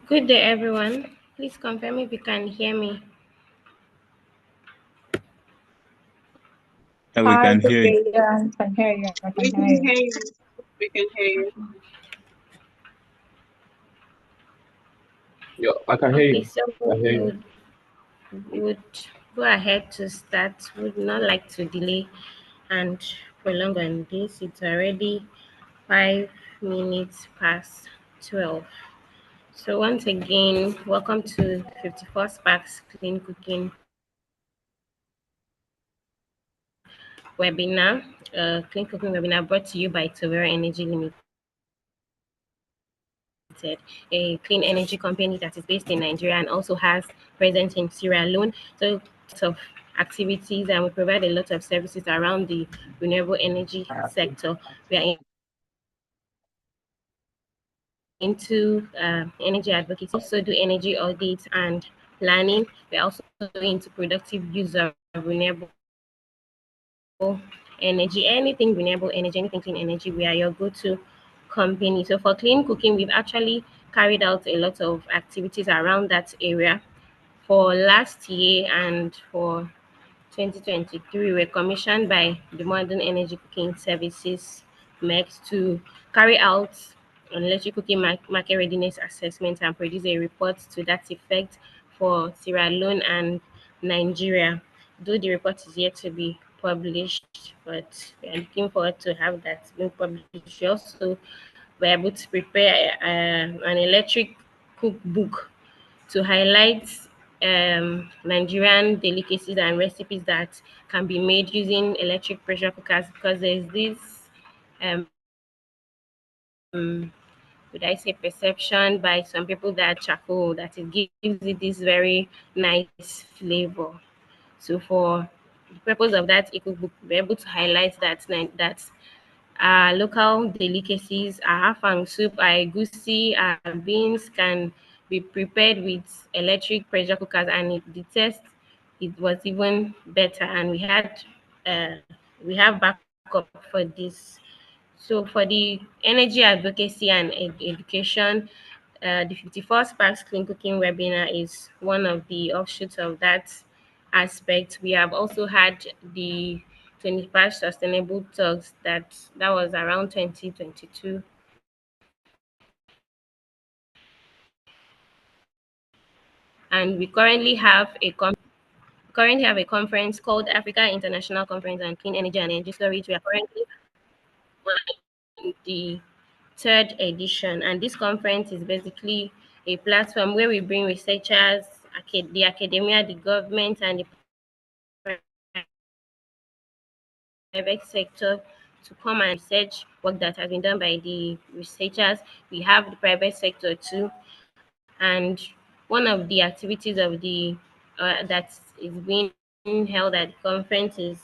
Good day, everyone. Please confirm if you can hear me. And we Hi, can good hear you. day. Yeah, I can hear you. I We can can hear you. hear you. We can hear you. Yeah, I can hear Okay, you. so I can hear we you. would go ahead to start. Would not like to delay and prolong on this. It's already 5 minutes past 12. So once again, welcome to 54 Sparks Clean Cooking webinar. Clean Cooking webinar brought to you by Tovera Energy Limited, a clean energy company that is based in Nigeria and also has presence in Sierra Leone. So lots of activities, and we provide a lot of services around the renewable energy sector. We are into energy advocacy, also do energy audits and planning. We're also into productive use of renewable energy, anything renewable energy, anything clean energy. We are your go-to company. So for clean cooking, we've actually carried out a lot of activities around that area. For last year and for 2023, we were commissioned by the Modern Energy Cooking Services MEX to carry out an electric cooking market readiness assessment and produce a report to that effect for Sierra Leone and Nigeria. Though the report is yet to be published, but we are looking forward to have that being published. We also were able to prepare an electric cookbook to highlight Nigerian delicacies and recipes that can be made using electric pressure cookers, because there's this um, would I say perception by some people that charcoal that it gives it this very nice flavor. So for the purpose of that cookbook, we're able to highlight that our local delicacies, our afang soup, our egusi, our beans can be prepared with electric pressure cookers, and the taste it was even better. And uh, we have backup for this. So for the energy advocacy and education, the 54 Sparks Clean Cooking webinar is one of the offshoots of that aspect. We have also had the 25 sustainable talks that was around 2022, and we currently have a conference called Africa International Conference on Clean Energy and Energy Storage. We are currently on the third edition, and this conference is basically a platform where we bring researchers, the academia, the government, and the private sector to come and research work that has been done by the researchers. We have the private sector too, and one of the activities of the that is being held at the conference is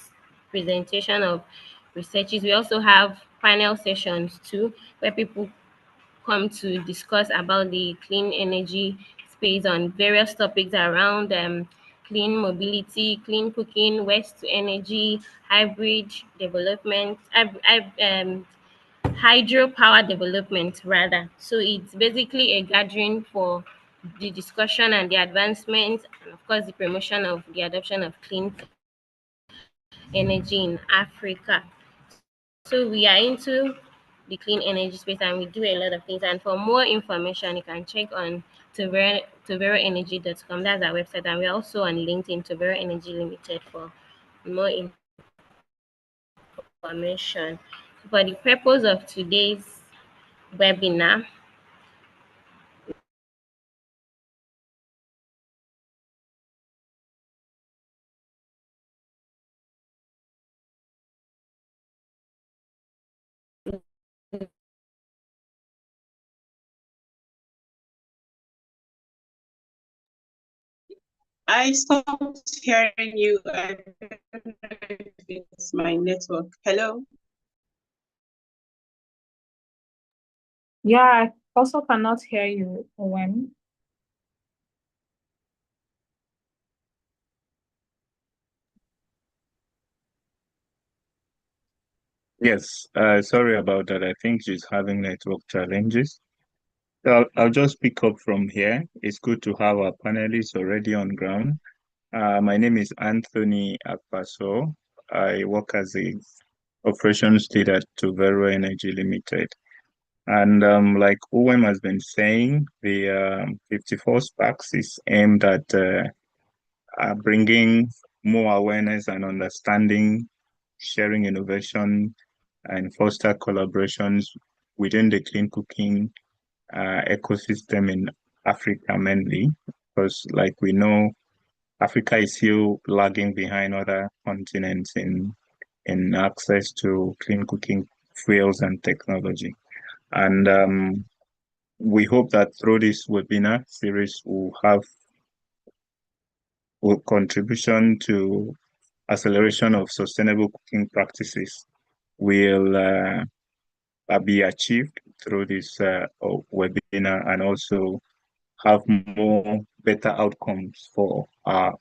presentation of researches. We also have panel sessions too, where people come to discuss about the clean energy space on various topics around clean mobility, clean cooking, waste to energy, hybrid development, hydropower development rather. So it's basically a gathering for the discussion and the advancement, and of course the promotion of the adoption of clean energy in Africa. So we are into the clean energy space, and we do a lot of things. And for more information, you can check on toveroenergy.com. That's our website. And we're also on LinkedIn, Tovero Energy Limited, for more information. For the purpose of today's webinar, I stopped hearing you. I don't know if it's my network. Hello? Yeah, I also cannot hear you, Owen. Yes, sorry about that. I think she's having network challenges. I'll just pick up from here. It's good to have our panelists already on ground. My name is Anthony Akpaso. I work as a operations leader to Vero Energy Limited. And like OM has been saying, the 54 Sparks is aimed at bringing more awareness and understanding, sharing innovation, and foster collaborations within the clean cooking ecosystem in Africa mainly, because like we know, Africa is still lagging behind other continents in access to clean cooking fuels and technology. And we hope that through this webinar series, will contribution to acceleration of sustainable cooking practices will be achieved through this webinar, and also have more better outcomes for our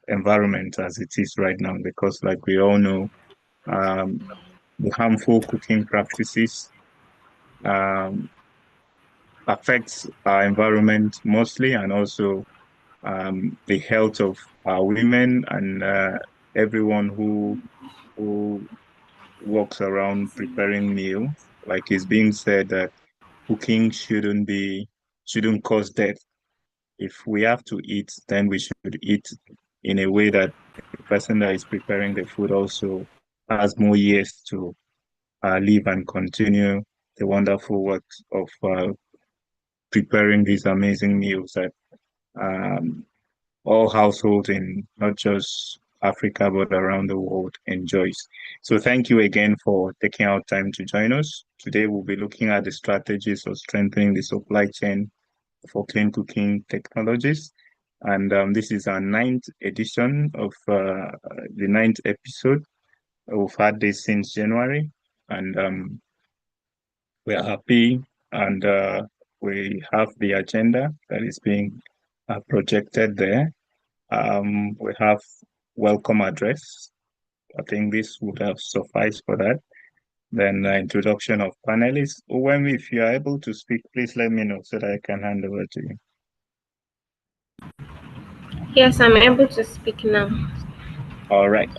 environment as it is right now, because like we all know, the harmful cooking practices affects our environment mostly, and also the health of our women and everyone who walks around preparing meal. Like it's being said that cooking shouldn't cause death. If we have to eat, then we should eat in a way that the person that is preparing the food also has more years to live and continue the wonderful work of preparing these amazing meals that um, all households in not just Africa but around the world enjoys. So thank you again for taking out time to join us. Today we'll be looking at the strategies of strengthening the supply chain for clean cooking technologies. And this is our ninth edition of the ninth episode. We've had this since January, and we are happy, and we have the agenda that is being projected there. We have welcome address. I think this would have sufficed for that. Then introduction of panelists. When if you are able to speak, please let me know so that I can hand over to you. Yes, I'm able to speak now. All right.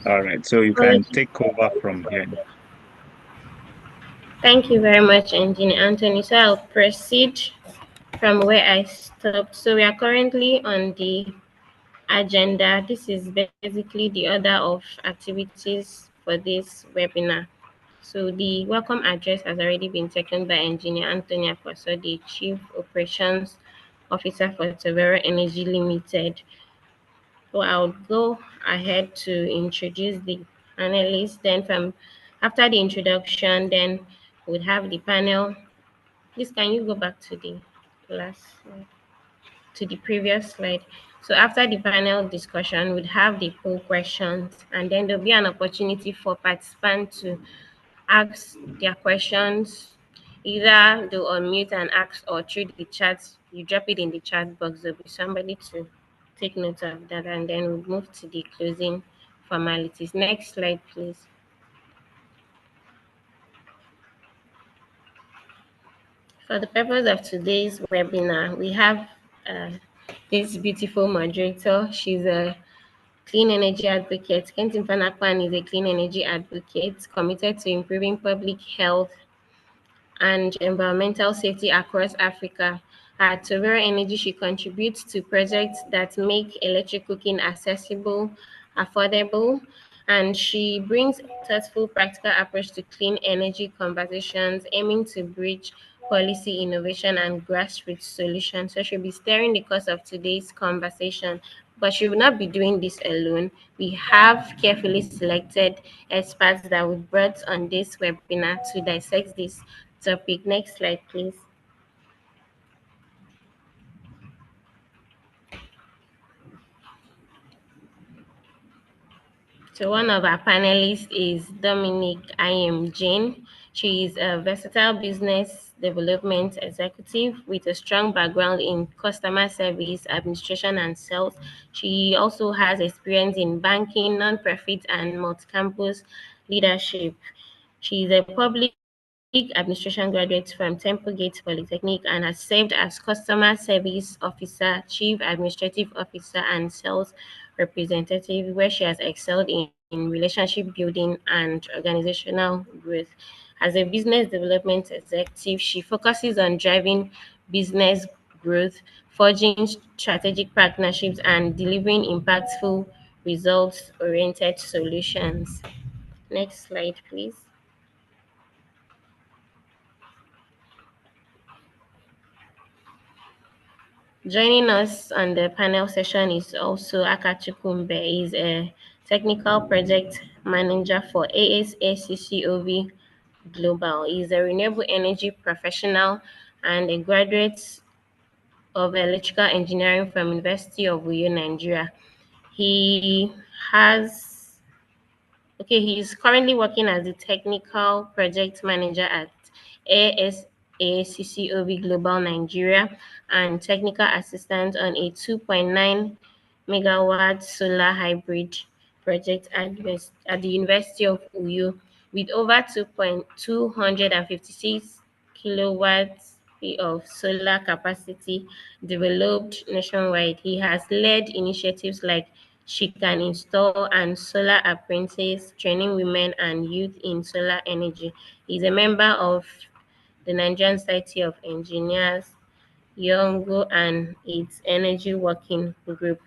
So you can take over from here. Thank you very much, Engineer Anthony. So I'll proceed from where I stopped. So we are currently on the agenda. This is basically the order of activities for this webinar. So the welcome address has already been taken by Engineer Anthony Akwaso, the Chief Operations Officer for Tavera Energy Limited. So I'll go ahead to introduce the panelists. Then after the introduction, then we'll have the panel. Please, can you go back to the last slide, to the previous slide? So after the panel discussion, we'd have the poll questions, and then there'll be an opportunity for participants to ask their questions. Either they'll unmute and ask, or through the chat, you drop it in the chat box. There'll be somebody to take note of that, and then we'll move to the closing formalities. Next slide, please. For the purpose of today's webinar, we have this beautiful moderator. She's a clean energy advocate. Kentin Fanakwan is a clean energy advocate committed to improving public health and environmental safety across Africa. At Tovera Energy, she contributes to projects that make electric cooking accessible, affordable, and she brings thoughtful, practical approach to clean energy conversations, aiming to bridge policy innovation and grassroots solutions. So she'll be steering the course of today's conversation, but she will not be doing this alone. We have carefully selected experts that we brought on this webinar to dissect this topic. Next slide, please. So one of our panelists is Dominique I.M. Jane. She is a versatile business development executive with a strong background in customer service, administration, and sales. She also has experience in banking, nonprofit, and multi-campus leadership. She is a public administration graduate from Temple Gate Polytechnic and has served as customer service officer, chief administrative officer, and sales representative, where she has excelled in relationship building and organizational growth. As a business development executive, she focuses on driving business growth, forging strategic partnerships, and delivering impactful results oriented solutions. Next slide, please. Joining us on the panel session is also Akachukwumbe. He's a technical project manager for ASACCOV Global. He's a renewable energy professional and a graduate of electrical engineering from University of Uyo, Nigeria. He has he's currently working as the technical project manager at ASACCOV Global Nigeria and technical assistant on a 2.9 megawatt solar hybrid project at the University of Uyo with over 256 kilowatts of solar capacity developed nationwide. He has led initiatives like She Can Install and Solar Apprentice, training women and youth in solar energy. He's a member of the Nigerian Society of Engineers, Yongo, and its Energy Working Group.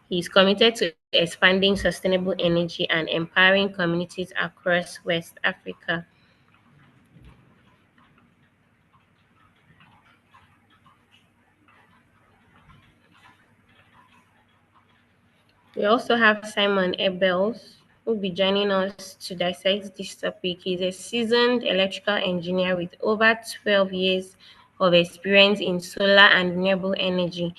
He's committed to expanding sustainable energy and empowering communities across West Africa. We also have Simon Ebels, who will be joining us to dissect this topic. He's a seasoned electrical engineer with over 12 years of experience in solar and renewable energy.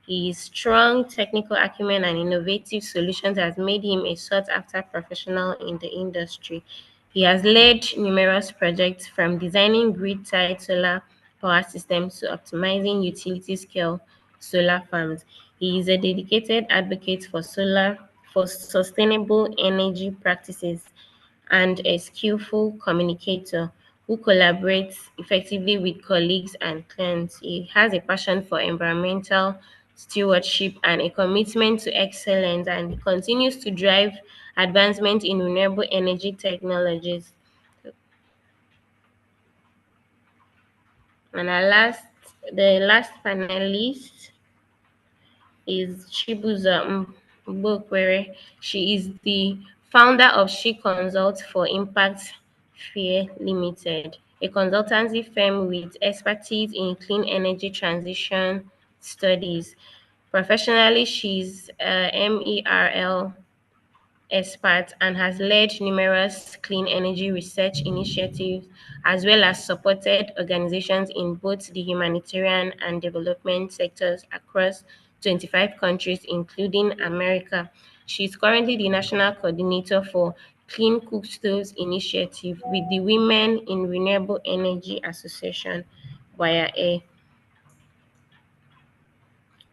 His strong technical acumen and innovative solutions has made him a sought-after professional in the industry. He has led numerous projects from designing grid-tied solar power systems to optimizing utility-scale solar farms. He is a dedicated advocate for sustainable energy practices and a skillful communicator who collaborates effectively with colleagues and clients. He has a passion for environmental stewardship and a commitment to excellence and continues to drive advancement in renewable energy technologies. And the last panelist is Chibuza Mbokwere. She is the founder of She Consults for Impact Fair Limited, a consultancy firm with expertise in clean energy transition studies. Professionally, she's a MERL expert and has led numerous clean energy research initiatives as well as supported organizations in both the humanitarian and development sectors across 25 countries, including America. She is currently the national coordinator for Clean Cook Stoves Initiative with the Women in Renewable Energy Association, WIRE,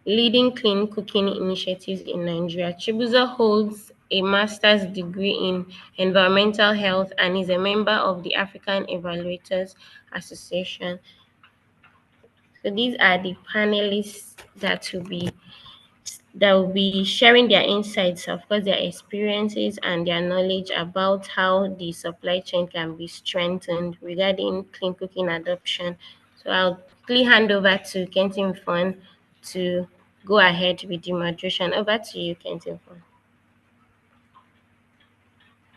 leading clean cooking initiatives in Nigeria. Chibuzo holds a master's degree in environmental health and is a member of the African Evaluators Association. So these are the panelists that will be sharing their insights, of course, their experiences and their knowledge about how the supply chain can be strengthened regarding clean cooking adoption. So I'll quickly hand over to Kentin Fon to go ahead with the moderation. Over to you, Kentin Fon.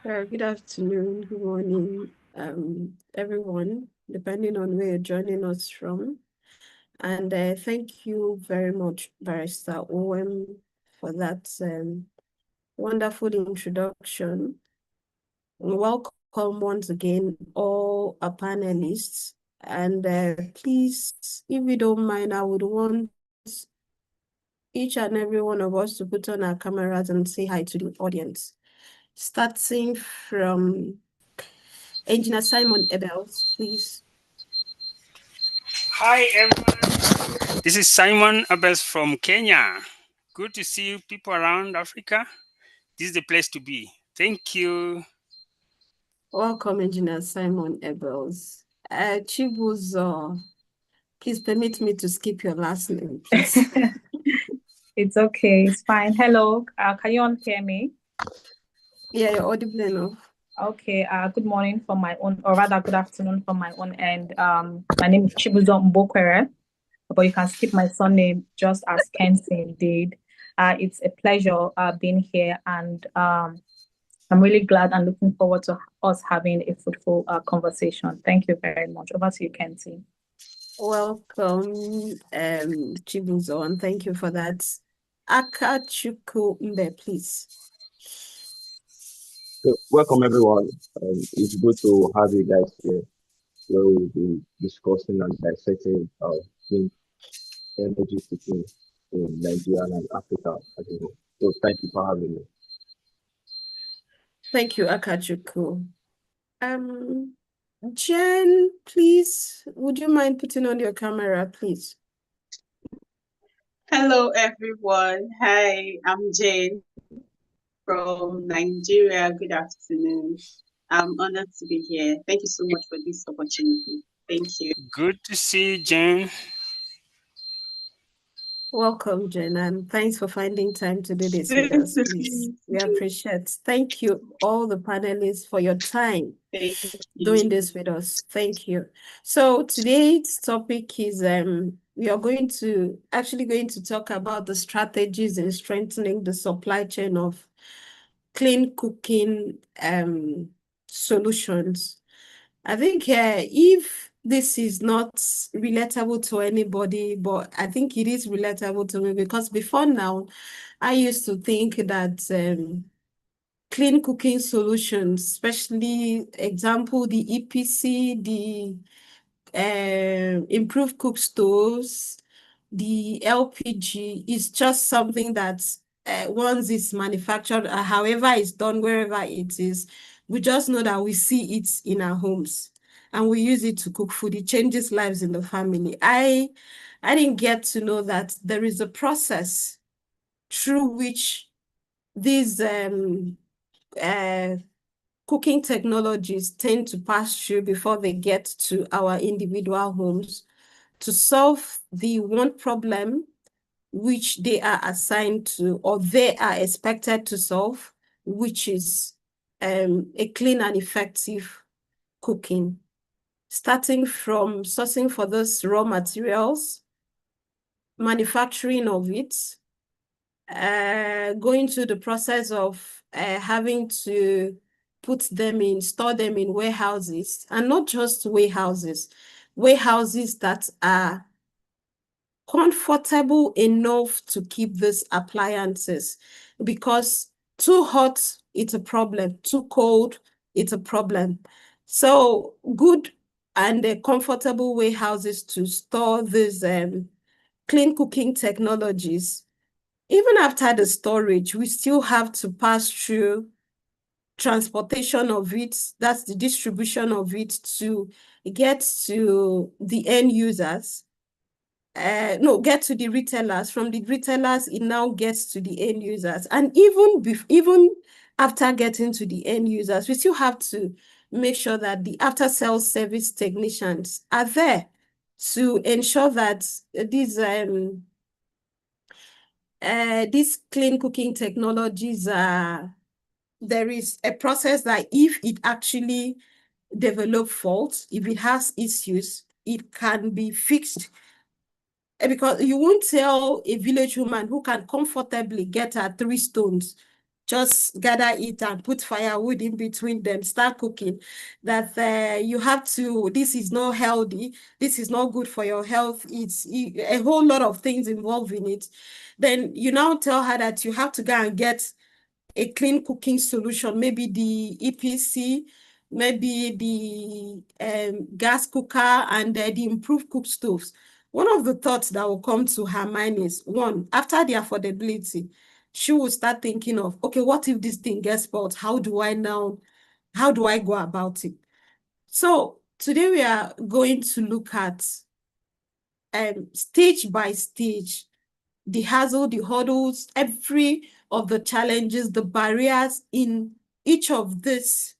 Good afternoon, good morning, everyone, depending on where you're joining us from. And thank you very much, Barrister OM, for that wonderful introduction. Welcome once again, all our panelists. And please, if you don't mind, I would want each and every one of us to put on our cameras and say hi to the audience. Starting from Engineer Simon Ebels, please. Hi, everyone. This is Simon Ebels from Kenya. Good to see you people around Africa. This is the place to be. Thank you. Welcome, Engineer Simon Ebels. Chibuzo, please permit me to skip your last name, please. It's okay. It's fine. Hello. Can you all hear me? Yeah, you're audible enough. Okay. Good morning from my own, or rather, good afternoon from my own end. My name is Chibuzo Mbokwere, but you can skip my surname just as Kenson did. It's a pleasure being here, and I'm really glad and looking forward to us having a fruitful conversation. Thank you very much. Over to you, Kenson. Welcome, Chibuzo, and thank you for that. Akachukwu Mbe, please. So, welcome everyone. It's good to have you guys here, where we'll be discussing and dissecting clean energy system in Nigeria and Africa as a whole. So thank you for having me. Thank you, Akachukwu. Jen, please, would you mind putting on your camera, please? Hello, everyone. Hi, I'm Jane from Nigeria. Good afternoon. I'm honored to be here. Thank you so much for this opportunity. Thank you. Good to see you, Jane. Welcome, Jen, and thanks for finding time to do this with us, please. We appreciate. Thank you, all the panelists, for your time doing this with us. Thank you. So today's topic is we are going to talk about the strategies in strengthening the supply chain of clean cooking solutions. I think if this is not relatable to anybody, but I think it is relatable to me, because before now, I used to think that clean cooking solutions, especially example, the EPC, the improved cook stoves, the LPG, is just something that once it's manufactured, however it's done, wherever it is, we just know that we see it in our homes and we use it to cook food. It changes lives in the family. I didn't get to know that there is a process through which these cooking technologies tend to pass through before they get to our individual homes to solve the one problem which they are assigned to, or they are expected to solve, which is a clean and effective cooking. Starting from sourcing for those raw materials, manufacturing of it, going through the process of having to store them in warehouses, and not just warehouses that are comfortable enough to keep these appliances, because too hot, it's a problem. Too cold, it's a problem. So good and comfortable warehouses to store these clean cooking technologies. Even after the storage, we still have to pass through transportation of it, that's the distribution of it, to get to the end users. Get to the retailers. From the retailers, it now gets to the end users. And even after getting to the end users, we still have to make sure that the after-sales service technicians are there to ensure that these clean cooking technologies there is a process that if it actually develop faults, if it has issues, it can be fixed. Because you won't tell a village woman who can comfortably get her 3 stones, just gather it and put firewood in between them, start cooking, that you have to, this is not healthy, this is not good for your health, it's a whole lot of things involved in it. Then you now tell her that you have to go and get a clean cooking solution, maybe the EPC, maybe the gas cooker, and the improved cook stoves. One of the thoughts that will come to her mind is, one, after the affordability, she will start thinking of, okay, what if this thing gets spoiled? How do I go about it? So today we are going to look at stage by stage, the hassle, the hurdles, every of the challenges, the barriers in each of these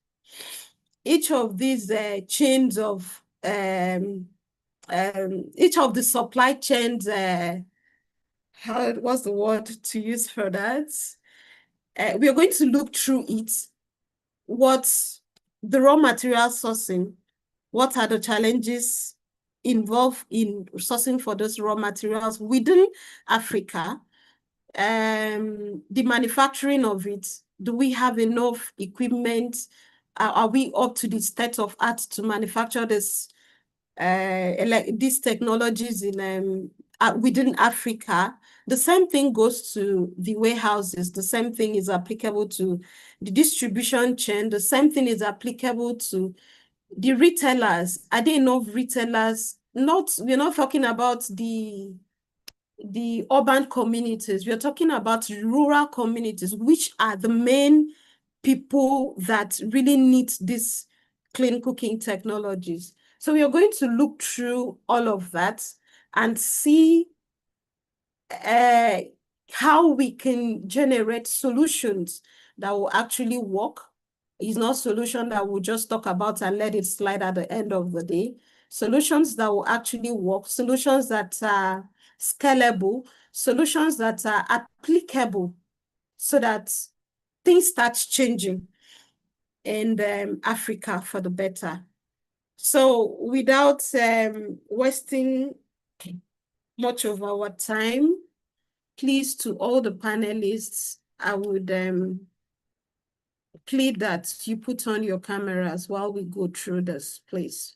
chains of each of the supply chains, what's the word to use for that? We are going to look through it. What's the raw material sourcing? What are the challenges involved in sourcing for those raw materials within Africa? The manufacturing of it. Do we have enough equipment? Are we up to the state of art to manufacture this these technologies in within Africa? The same thing goes to the warehouses. The same thing is applicable to the distribution chain. The same thing is applicable to the retailers. Are there enough retailers? We're not talking about the urban communities. We're talking about rural communities, which are the main people that really need these clean cooking technologies. So we are going to look through all of that and see how we can generate solutions that will actually work. It's not a solution that we'll just talk about and let it slide at the end of the day. Solutions that will actually work, solutions that are scalable, solutions that are applicable so that things start changing in Africa for the better. So without wasting much of our time, please, to all the panelists, I would plead that you put on your cameras while we go through this, please.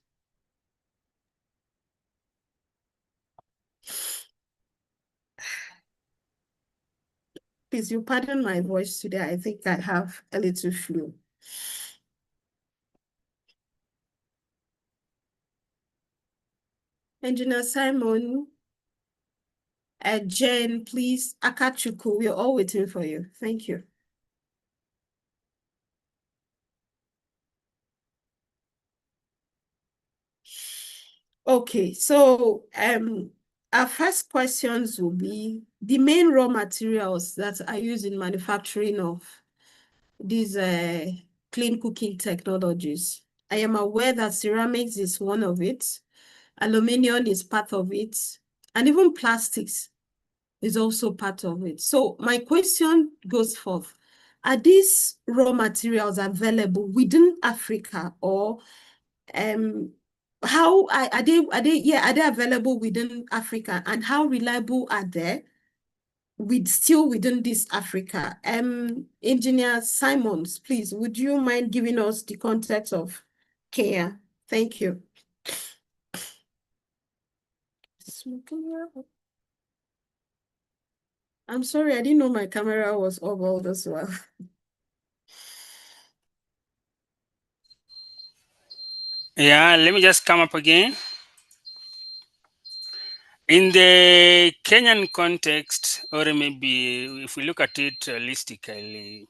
Please, you pardon my voice today. I think I have a little flu. Engineer Simon, Jen, please, Akachuku, we're all waiting for you. Thank you. Okay, so our first questions will be the main raw materials that are used in manufacturing of these clean cooking technologies. I am aware that ceramics is one of it, aluminum is part of it, and even plastics is also part of it. So my question goes forth. Are these raw materials available within Africa, or how are they available within Africa, and how reliable are they still within this Africa? Engineer Simons, please, would you mind giving us the context of Kenya? Thank you. I'm sorry, I didn't know my camera was off as well. Yeah, let me just come up again. In the Kenyan context, or maybe if we look at it holistically,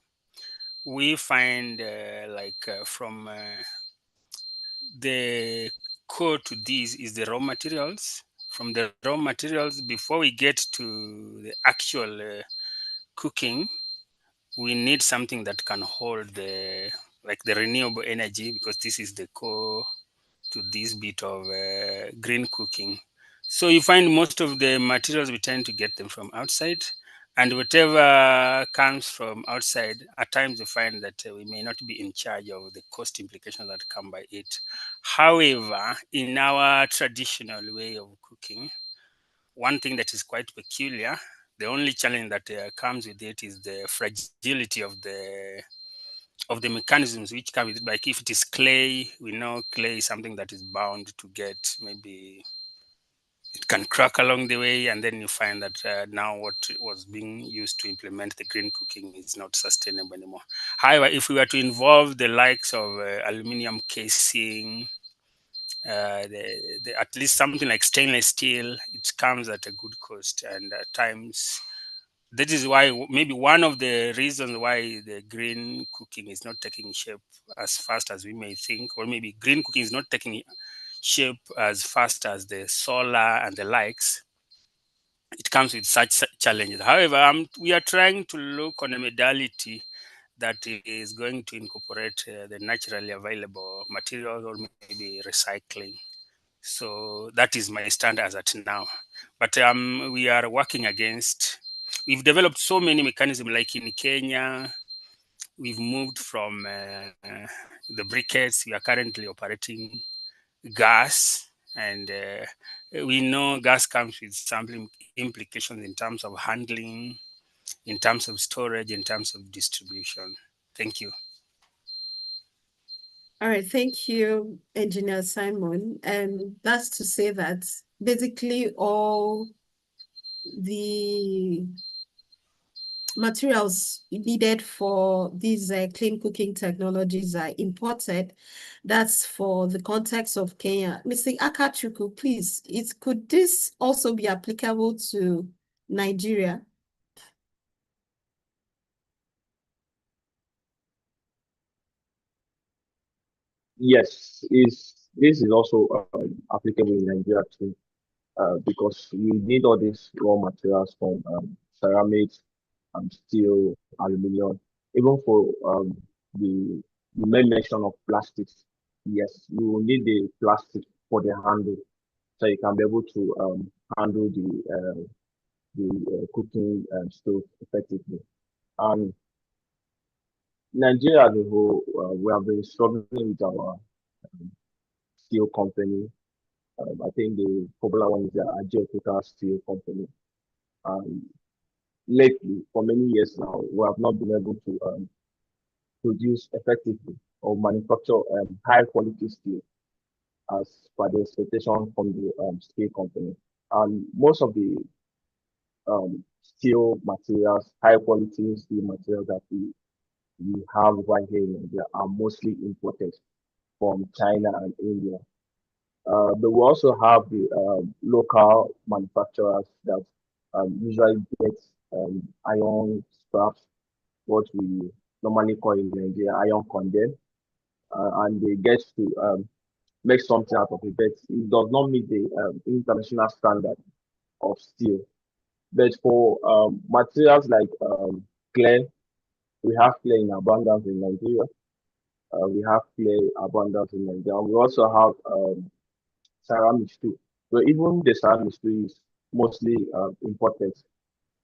we find from the core to this is the raw materials. From the raw materials, before we get to the actual cooking, we need something that can hold the renewable energy, because this is the core to this bit of green cooking. So you find most of the materials, we tend to get them from outside, and whatever comes from outside, at times we find that we may not be in charge of the cost implications that come by it. However, in our traditional way of cooking, one thing that is quite peculiar, the only challenge that comes with it is the fragility of the mechanisms which come with it. Like if it is clay, we know clay is something that is bound to get, maybe it can crack along the way, and then you find that now what was being used to implement the green cooking is not sustainable anymore. However, if we were to involve the likes of aluminum casing, at least something like stainless steel, it comes at a good cost, and at times that is why maybe one of the reasons why the green cooking is not taking shape as fast as we may think, or maybe green cooking is not taking shape as fast as the solar and the likes. It comes with such challenges. However, we are trying to look on a modality that is going to incorporate the naturally available materials, or maybe recycling. So that is my stand as at now. But we are working against. We've developed so many mechanisms, like in Kenya. We've moved from the briquettes. We are currently operating gas, and we know gas comes with some implications in terms of handling, in terms of storage, in terms of distribution. Thank you. All right, thank you, Engineer Simon. And that's to say that basically all the materials needed for these clean cooking technologies are imported. That's for the context of Kenya. Mr. Akachuku, please, could this also be applicable to Nigeria? Yes, this is also applicable in Nigeria too, because we need all these raw materials from ceramics, steel, aluminum, even for the you made mention of plastics. Yes, you will need the plastic for the handle, so you can be able to handle the cooking stove effectively. And Nigeria as a whole, we have been struggling with our steel company. I think the popular one is the Ajiokuta Steel Company. And lately, for many years now, we have not been able to produce effectively or manufacture high quality steel as per the expectation from the steel company. And most of the steel materials, high quality steel materials that we have right here in India are mostly imported from China and India. But we also have the local manufacturers that usually get iron scraps, what we normally call in Nigeria iron condemn, and they get to make something out of it. But it does not meet the international standard of steel. But for materials like clay, we have clay in abundance in Nigeria. We have clay abundance in Nigeria. We also have ceramics too. So even the ceramics too is mostly imported.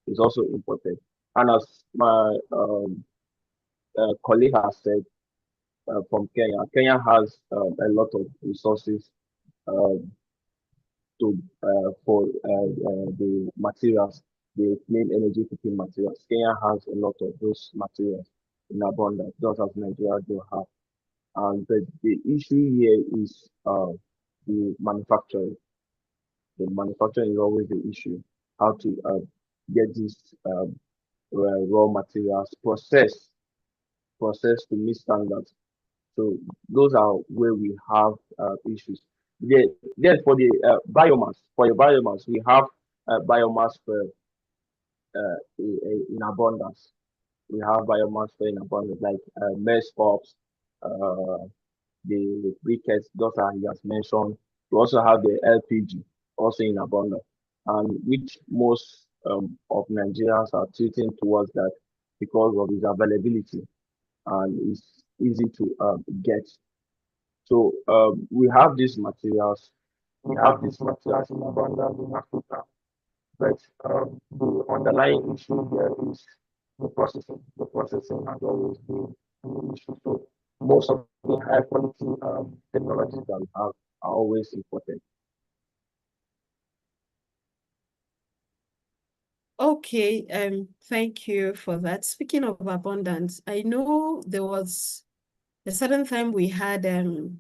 It's also imported. And as my colleague has said from Kenya, Kenya has a lot of resources um, to the materials, the clean energy cooking materials. Kenya has a lot of those materials in abundance, just as Nigeria do have. And the issue here is the manufacturing. The manufacturing is always the issue. How to get these raw materials processed to meet standards. So those are where we have issues. Then for the biomass, we have biomass in abundance. We have biomass in abundance, like mess pops, uh, the briquettes, those are he has mentioned. We also have the LPG also in abundance, and which most of Nigerians are tilting towards that because of its availability and it's easy to get. So we have these materials. We have these materials in abundance in Africa, but the underlying issue there is the processing. The processing has always been an issue. So most of the high quality technologies that we have are always important. Okay, thank you for that. Speaking of abundance, I know there was a certain time we had a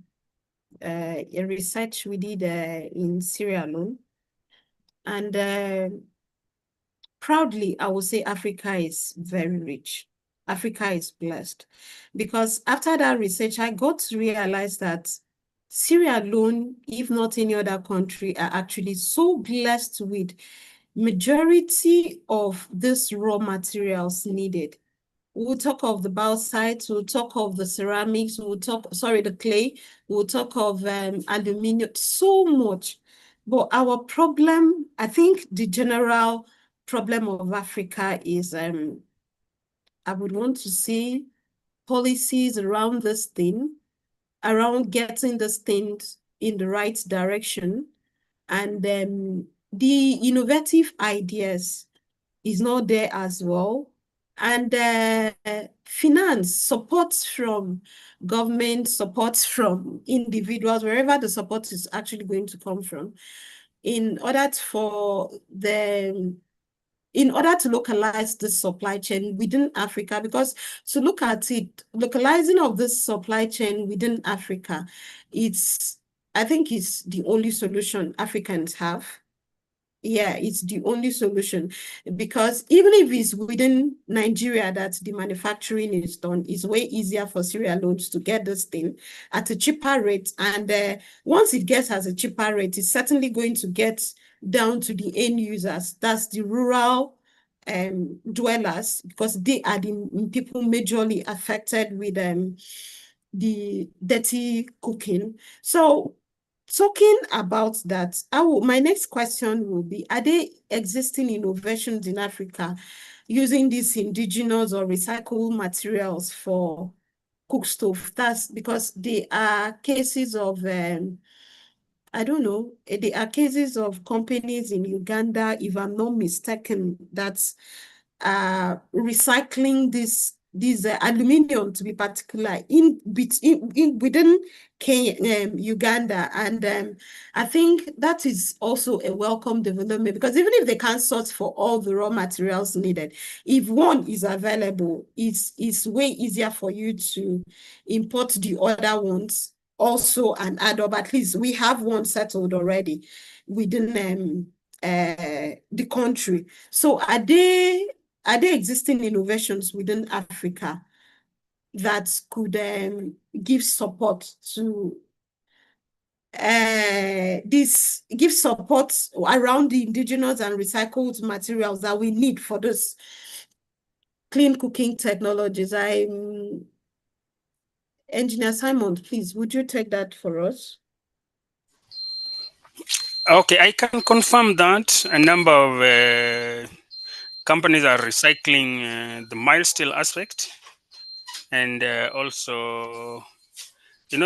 research we did in Sierra Leone, and proudly, I would say Africa is very rich. Africa is blessed because after that research, I got to realize that Sierra Leone, if not any other country, are actually so blessed with majority of these raw materials needed. We'll talk of the bauxite, we'll talk of the ceramics, the clay, we'll talk of aluminum, so much. But our problem, I think the general problem of Africa is I would want to see policies around this thing, around getting these things in the right direction, and the innovative ideas is not there as well. And finance, support from government, support from individuals, wherever the support is actually going to come from, in order to localize the supply chain within Africa, because to look at it, localizing of this supply chain within Africa, I think it's the only solution Africans have. Yeah, it's the only solution, because even if it's within Nigeria that the manufacturing is done, it's way easier for Sierra Leone to get this thing at a cheaper rate. And once it gets at a cheaper rate, it's certainly going to get down to the end users. That's the rural dwellers, because they are the people majorly affected with the dirty cooking. So talking about that, my next question will be, are there existing innovations in Africa using these indigenous or recycled materials for cook stove? That's because there are cases of, I don't know, there are cases of companies in Uganda, if I'm not mistaken, that's recycling this aluminium, to be particular, within Kenya, Uganda, and I think that is also a welcome development, because even if they can't source for all the raw materials needed, if one is available, it's way easier for you to import the other ones also and add up. At least we have one settled already within the country. So are there existing innovations within Africa that could give support to give support around the indigenous and recycled materials that we need for this clean cooking technologies? Engineer Simon, please, would you take that for us? Okay, I can confirm that a number of companies are recycling the mild steel aspect, and also,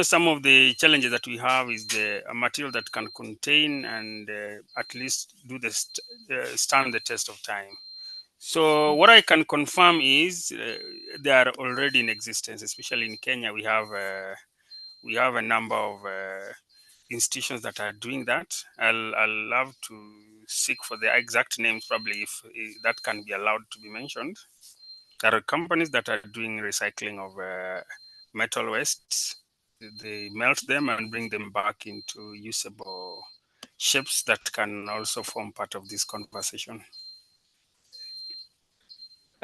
some of the challenges that we have is the material that can contain and at least do stand the test of time. So what I can confirm is they are already in existence, especially in Kenya. We have a number of institutions that are doing that. I'll love to seek for the exact names, probably, if that can be allowed to be mentioned. There are companies that are doing recycling of metal wastes. They melt them and bring them back into usable shapes that can also form part of this conversation.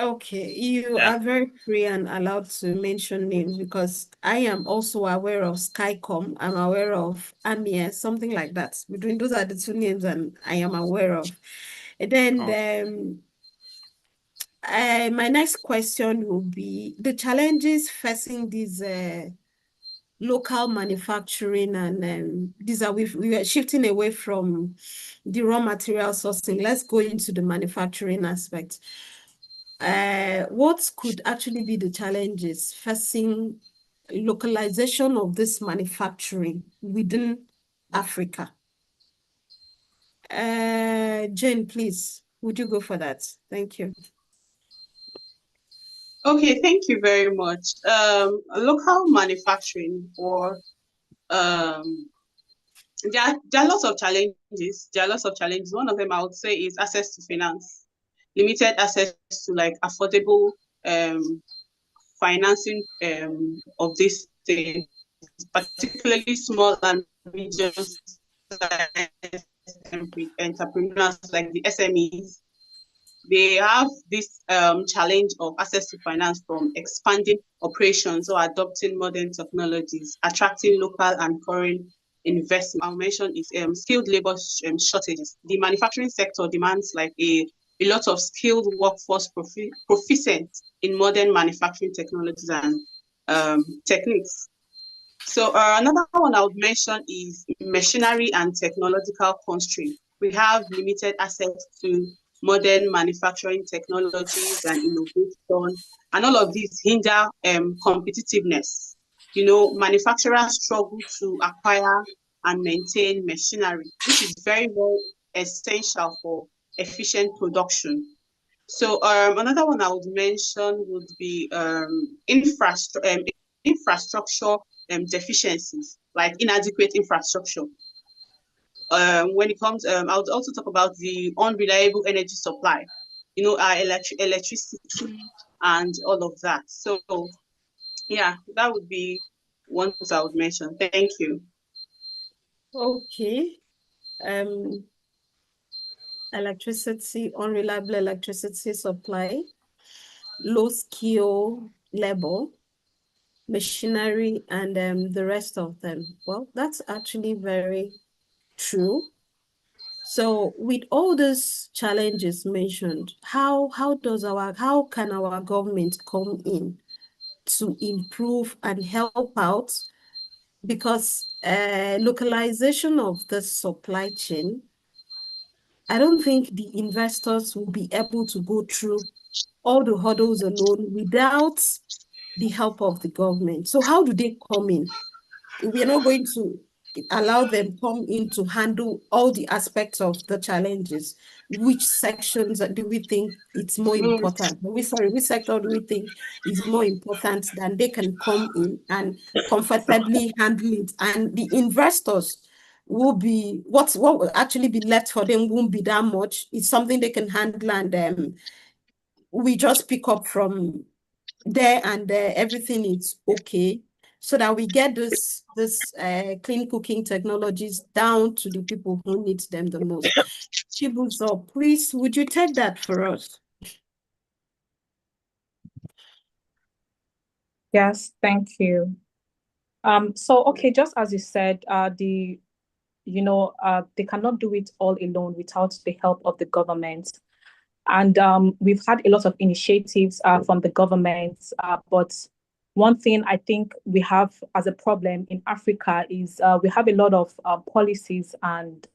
Okay, you are very free and allowed to mention names, because I am also aware of Skycom. I'm aware of AMIA, something like that. Between those are the two names and I am aware of. And then my next question will be the challenges facing these local manufacturing, and these are we are shifting away from the raw material sourcing. Let's go into the manufacturing aspect. What could actually be the challenges facing localization of this manufacturing within Africa? Jane, please, would you go for that? Thank you. Okay, thank you very much. Local manufacturing, or there are lots of challenges. One of them I would say is access to finance. Limited access to like affordable financing of this thing, particularly small and medium entrepreneurs like the SMEs. They have this challenge of access to finance from expanding operations or adopting modern technologies, attracting local and foreign investment. I'll mention is skilled labor shortages. The manufacturing sector demands like a lot of skilled workforce proficient in modern manufacturing technologies and techniques. So another one I would mention is machinery and technological constraints. We have limited access to modern manufacturing technologies and innovation, and all of these hinder competitiveness. Manufacturers struggle to acquire and maintain machinery, which is very well essential for efficient production. So another one I would mention would be infrastructure deficiencies, like inadequate infrastructure. When it comes, I would also talk about the unreliable energy supply, our electricity and all of that. So yeah, that would be one I would mention. Thank you. Okay. Electricity, unreliable electricity supply, low skill labor, machinery, and the rest of them. Well, that's actually very true. So with all these challenges mentioned, how can our government come in to improve and help out? Because localization of the supply chain, I don't think the investors will be able to go through all the hurdles alone without the help of the government. So how do they come in? We are not going to allow them come in to handle all the aspects of the challenges. Which sections do we think it's more important? Which sector do we think is more important than they can come in and comfortably handle it? And the investors will be, what will actually be left for them won't be that much. It's something they can handle, and we just pick up from there, and everything is okay, so that we get this clean cooking technologies down to the people who need them the most. Chibuzo, please, would you take that for us? Yes, thank you. So okay, just as you said, they cannot do it all alone without the help of the government. And we've had a lot of initiatives from the government, but one thing I think we have as a problem in Africa is we have a lot of policies and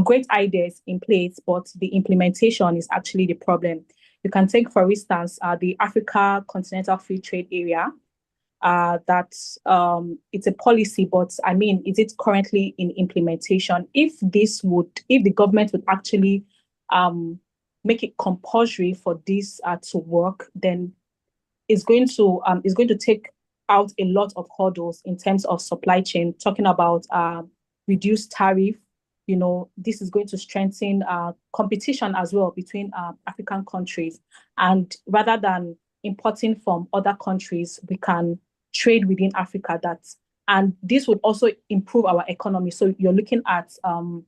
great ideas in place, but the implementation is actually the problem. You can take, for instance, the Africa Continental Free Trade Area. That it's a policy, but I mean, is it currently in implementation? If the government would actually make it compulsory for this to work, then it's going to take out a lot of hurdles in terms of supply chain. Talking about reduced tariff, this is going to strengthen competition as well between African countries. And rather than importing from other countries, we can trade within Africa. And this would also improve our economy. So you're looking at an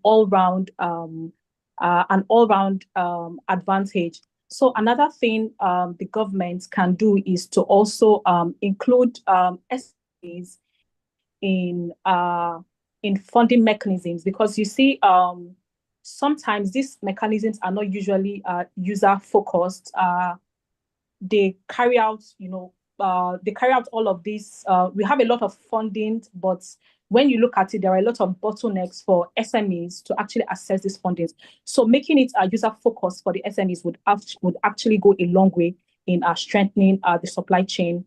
all-round advantage. So another thing the government can do is to also include SMEs in funding mechanisms, because you see sometimes these mechanisms are not usually user focused. They carry out all of this. We have a lot of funding, but when you look at it, there are a lot of bottlenecks for SMEs to actually access these fundings. So making it user-focused for the SMEs would actually go a long way in strengthening the supply chain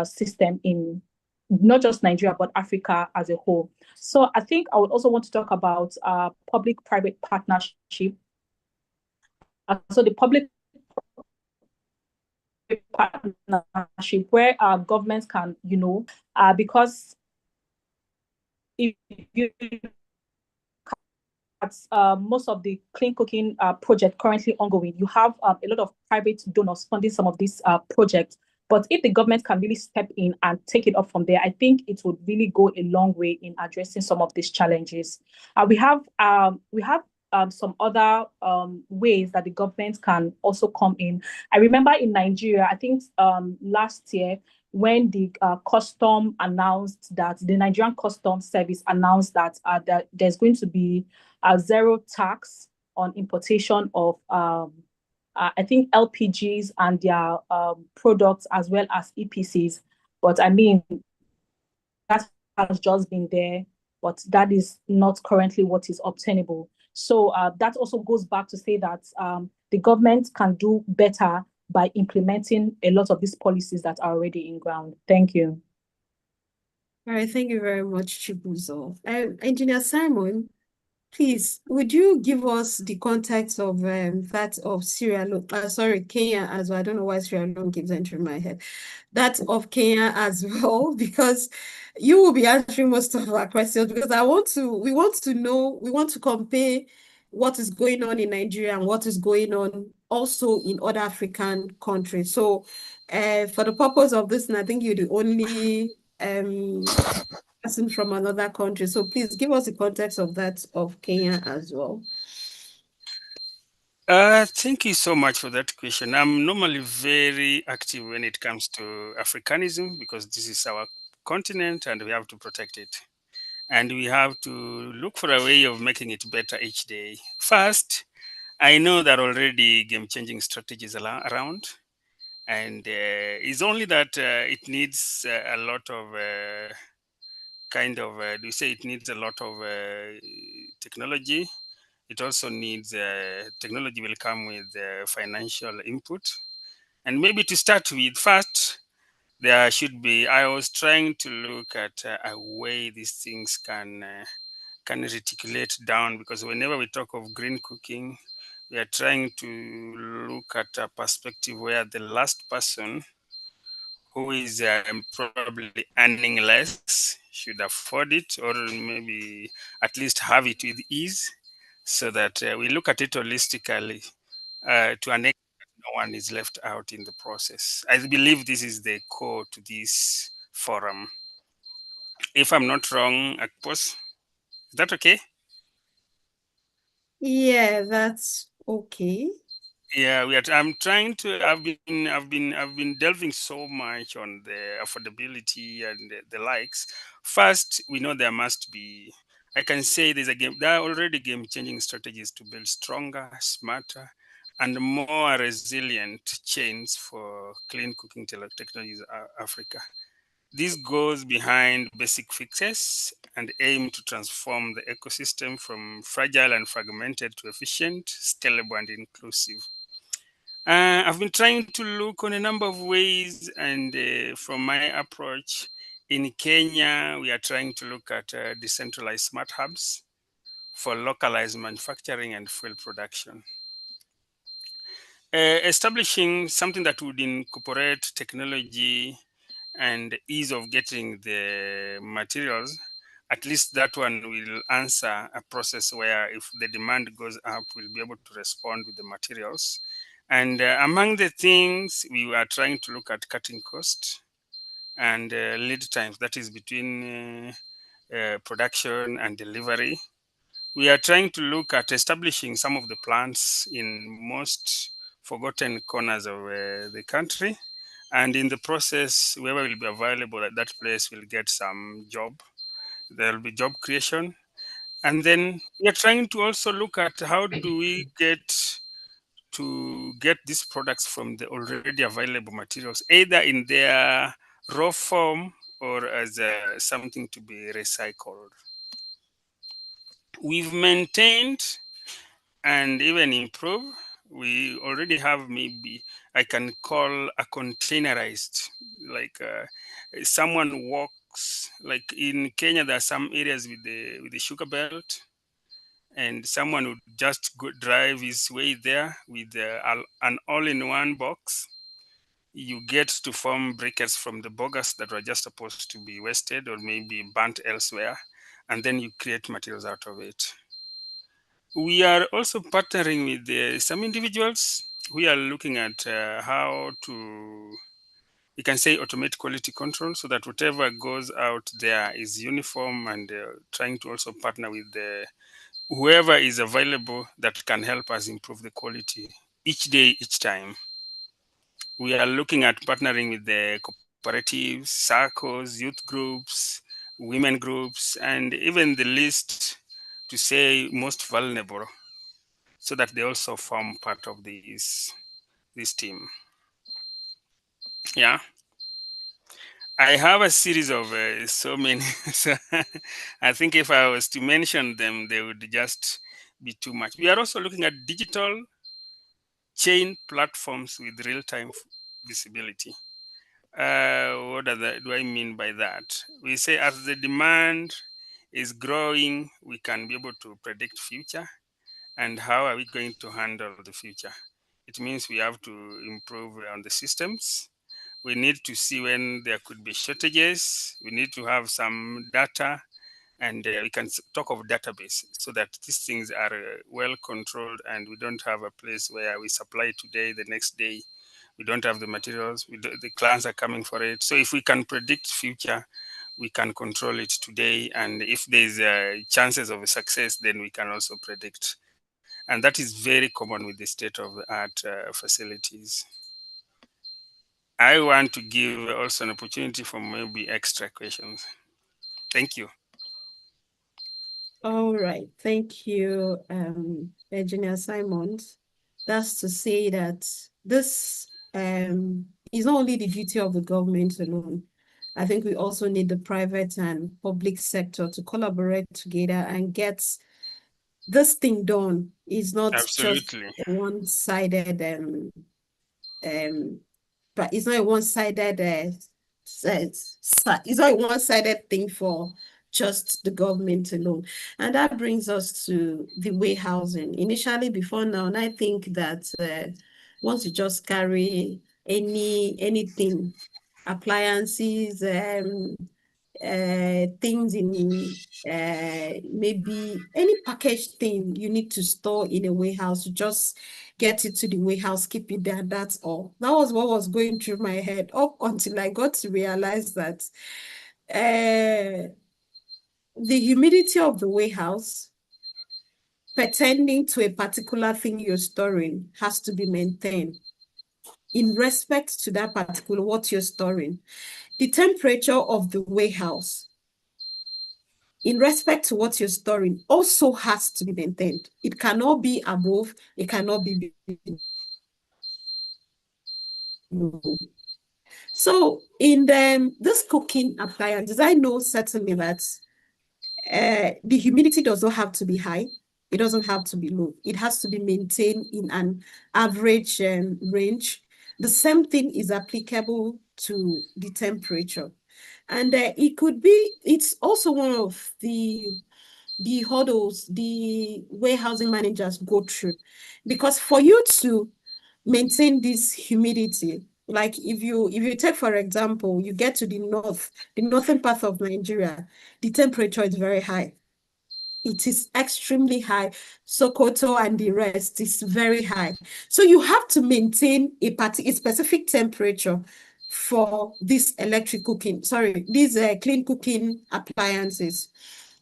system in not just Nigeria, but Africa as a whole. So I think I would also want to talk about public-private partnership. So the public partnership where governments can, because if you at most of the clean cooking project currently ongoing, you have a lot of private donors funding some of these projects. But if the government can really step in and take it up from there, I think it would really go a long way in addressing some of these challenges. We have some other ways that the government can also come in. I remember in Nigeria, I think last year, when the custom announced that the Nigerian Customs Service announced that there's going to be a zero tax on importation of I think LPGs and their products as well as EPCs. But I mean, that has just been there, but that is not currently what is obtainable. So that also goes back to say that the government can do better by implementing a lot of these policies that are already in ground. Thank you. All right, thank you very much, Chibuzo. Engineer Simon, please, would you give us the context of that of Sierra Leone, sorry, Kenya as well? I don't know why Sierra Leone keeps entering my head. That of Kenya as well, because you will be answering most of our questions, because we want to know, we want to compare what is going on in Nigeria and what is going on also in other African countries. So for the purpose of this, and I think you're the only person from another country. So please give us the context of that of Kenya as well. Thank you so much for that question. I'm normally very active when it comes to Africanism because this is our continent and we have to protect it. And we have to look for a way of making it better each day. First, I know that already game-changing strategies around, and it's only that it needs a lot of do you say it needs a lot of technology. It also needs technology will come with financial input. And maybe to start with, first, there should be, I was trying to look at a way these things can reticulate down, because whenever we talk of green cooking, we are trying to look at a perspective where the last person who is probably earning less should afford it, or maybe at least have it with ease, so that we look at it holistically to an extent no one is left out in the process. I believe this is the core to this forum. If I'm not wrong, Akpos, is that okay? Yeah, that's okay. Yeah, I'm trying to. I've been delving so much on the affordability and the likes. First, we know there must be. I can say there are already game-changing strategies to build stronger, smarter, and more resilient chains for clean cooking technologies Africa. This goes behind basic fixes and aim to transform the ecosystem from fragile and fragmented to efficient, scalable, and inclusive. I've been trying to look on a number of ways, and from my approach in Kenya, we are trying to look at decentralized smart hubs for localized manufacturing and fuel production. Establishing something that would incorporate technology and ease of getting the materials, at least that one will answer a process where if the demand goes up, we'll be able to respond with the materials. And among the things, we are trying to look at cutting cost and lead times, that is between production and delivery. We are trying to look at establishing some of the plants in most forgotten corners of the country. And in the process, whoever will be available at that place will get some job. There will be job creation. And then we are trying to also look at how do we get these products from the already available materials, either in their raw form or as something to be recycled. We've maintained and even improved. We already have, maybe I can call a containerized, like someone walks, like in Kenya, there are some areas with the sugar belt, and someone would just drive his way there with an all-in-one box. You get to form briquettes from the bogus that were just supposed to be wasted or maybe burnt elsewhere, and then you create materials out of it. We are also partnering with some individuals. We are looking at how to, you can say, automate quality control so that whatever goes out there is uniform, and trying to also partner with whoever is available that can help us improve the quality each day, each time. We are looking at partnering with the cooperatives, circles, youth groups, women groups, and even the least, to say most vulnerable, so that they also form part of this team. Yeah. I have a series of so many. So I think if I was to mention them, they would just be too much. We are also looking at digital chain platforms with real-time visibility. What do I mean by that? We say as the demand is growing, we can be able to predict future. And how are we going to handle the future? It means we have to improve on the systems. We need to see when there could be shortages. We need to have some data, and we can talk of database so that these things are well controlled, and we don't have a place where we supply today, the next day we don't have the materials, the clients are coming for it. So if we can predict future, we can control it today, and if there's chances of success, then we can also predict. And that is very common with the state-of-the-art facilities. I want to give also an opportunity for maybe extra questions. Thank you. All right, thank you, Engineer Simons. That's to say that this is not only the duty of the government alone. I think we also need the private and public sector to collaborate together and get this thing done. It's not Absolutely. just a one-sided, but it's not a one-sided, it's not a one-sided thing for just the government alone. And that brings us to the warehousing. Initially, before now, and I think that once you just carry anything, appliances, things in maybe any packaged thing you need to store in a warehouse, you just get it to the warehouse, keep it there, that's all. That was what was going through my head up until I got to realize that the humidity of the warehouse pertaining to a particular thing you're storing has to be maintained in respect to that particular what you're storing. The temperature of the warehouse in respect to what you're storing also has to be maintained. It cannot be above, it cannot be below. So in this cooking appliances, I know certainly that the humidity does not have to be high. It doesn't have to be low. It has to be maintained in an average range. The same thing is applicable to the temperature. And it's also one of the hurdles the warehousing managers go through. Because for you to maintain this humidity, like if you take, for example, you get to the northern part of Nigeria, the temperature is very high. It is extremely high. Sokoto and the rest is very high. So you have to maintain a specific temperature for this these clean cooking appliances.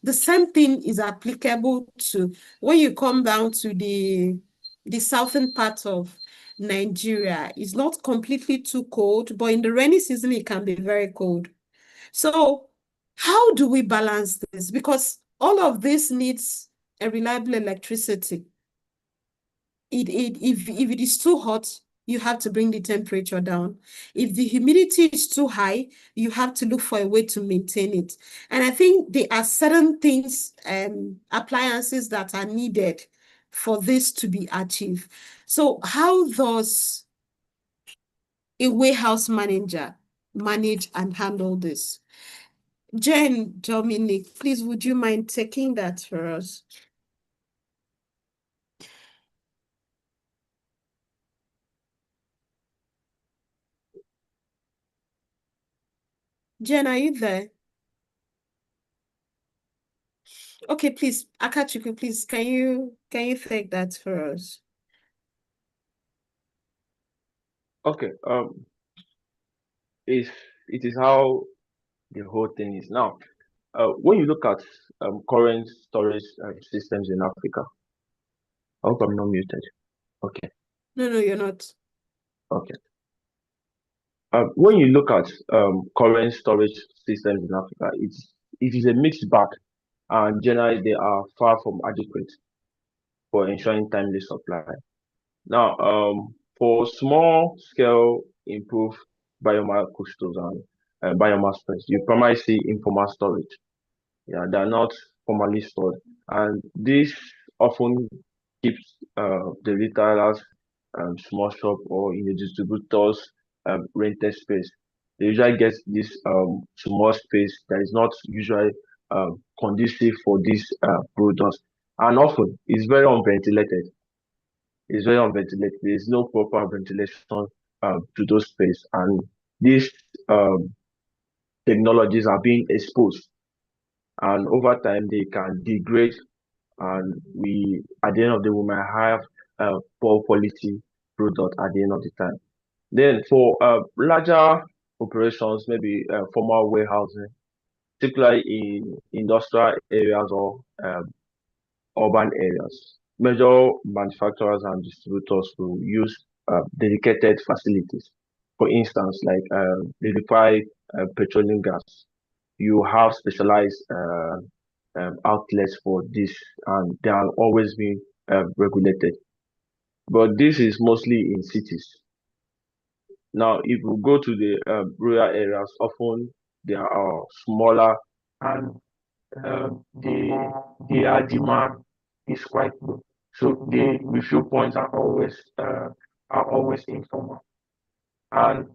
The same thing is applicable to when you come down to the southern part of Nigeria. It's not completely too cold, but in the rainy season, it can be very cold. So how do we balance this? Because all of this needs a reliable electricity. If it is too hot, you have to bring the temperature down. If the humidity is too high, you have to look for a way to maintain it. And I think there are certain things, appliances that are needed for this to be achieved. So how does a warehouse manager manage and handle this? Jen, Dominic, please, would you mind taking that for us? Jen, are you there? Okay, please, Akachuku, please, can you take that for us? Okay. If it is how the whole thing is now. When you look at current storage systems in Africa, I hope I'm not muted. Okay. No, you're not. Okay. When you look at current storage systems in Africa, it is a mixed bag, and generally they are far from adequate for ensuring timely supply. Now, for small scale improved biomass cook stoves and biomass furnace, you primarily see informal storage. Yeah, they are not formally stored, and this often keeps the retailers, small shop or in the distributors rented space. They usually get this small space that is not usually conducive for these products, and often it's very unventilated. It's very unventilated. There is no proper ventilation to those space, and these um, technologies are being exposed, and over time they can degrade, and we at the end of the day we might have poor quality product at the end of the time. Then for larger operations, maybe formal warehousing, particularly in industrial areas or urban areas, major manufacturers and distributors will use dedicated facilities. For instance, like they require petroleum gas. You have specialized outlets for this, and they are always being regulated. But this is mostly in cities. Now, if we go to the rural areas, often they are smaller, and their demand is quite low. So the refill points are always informal, and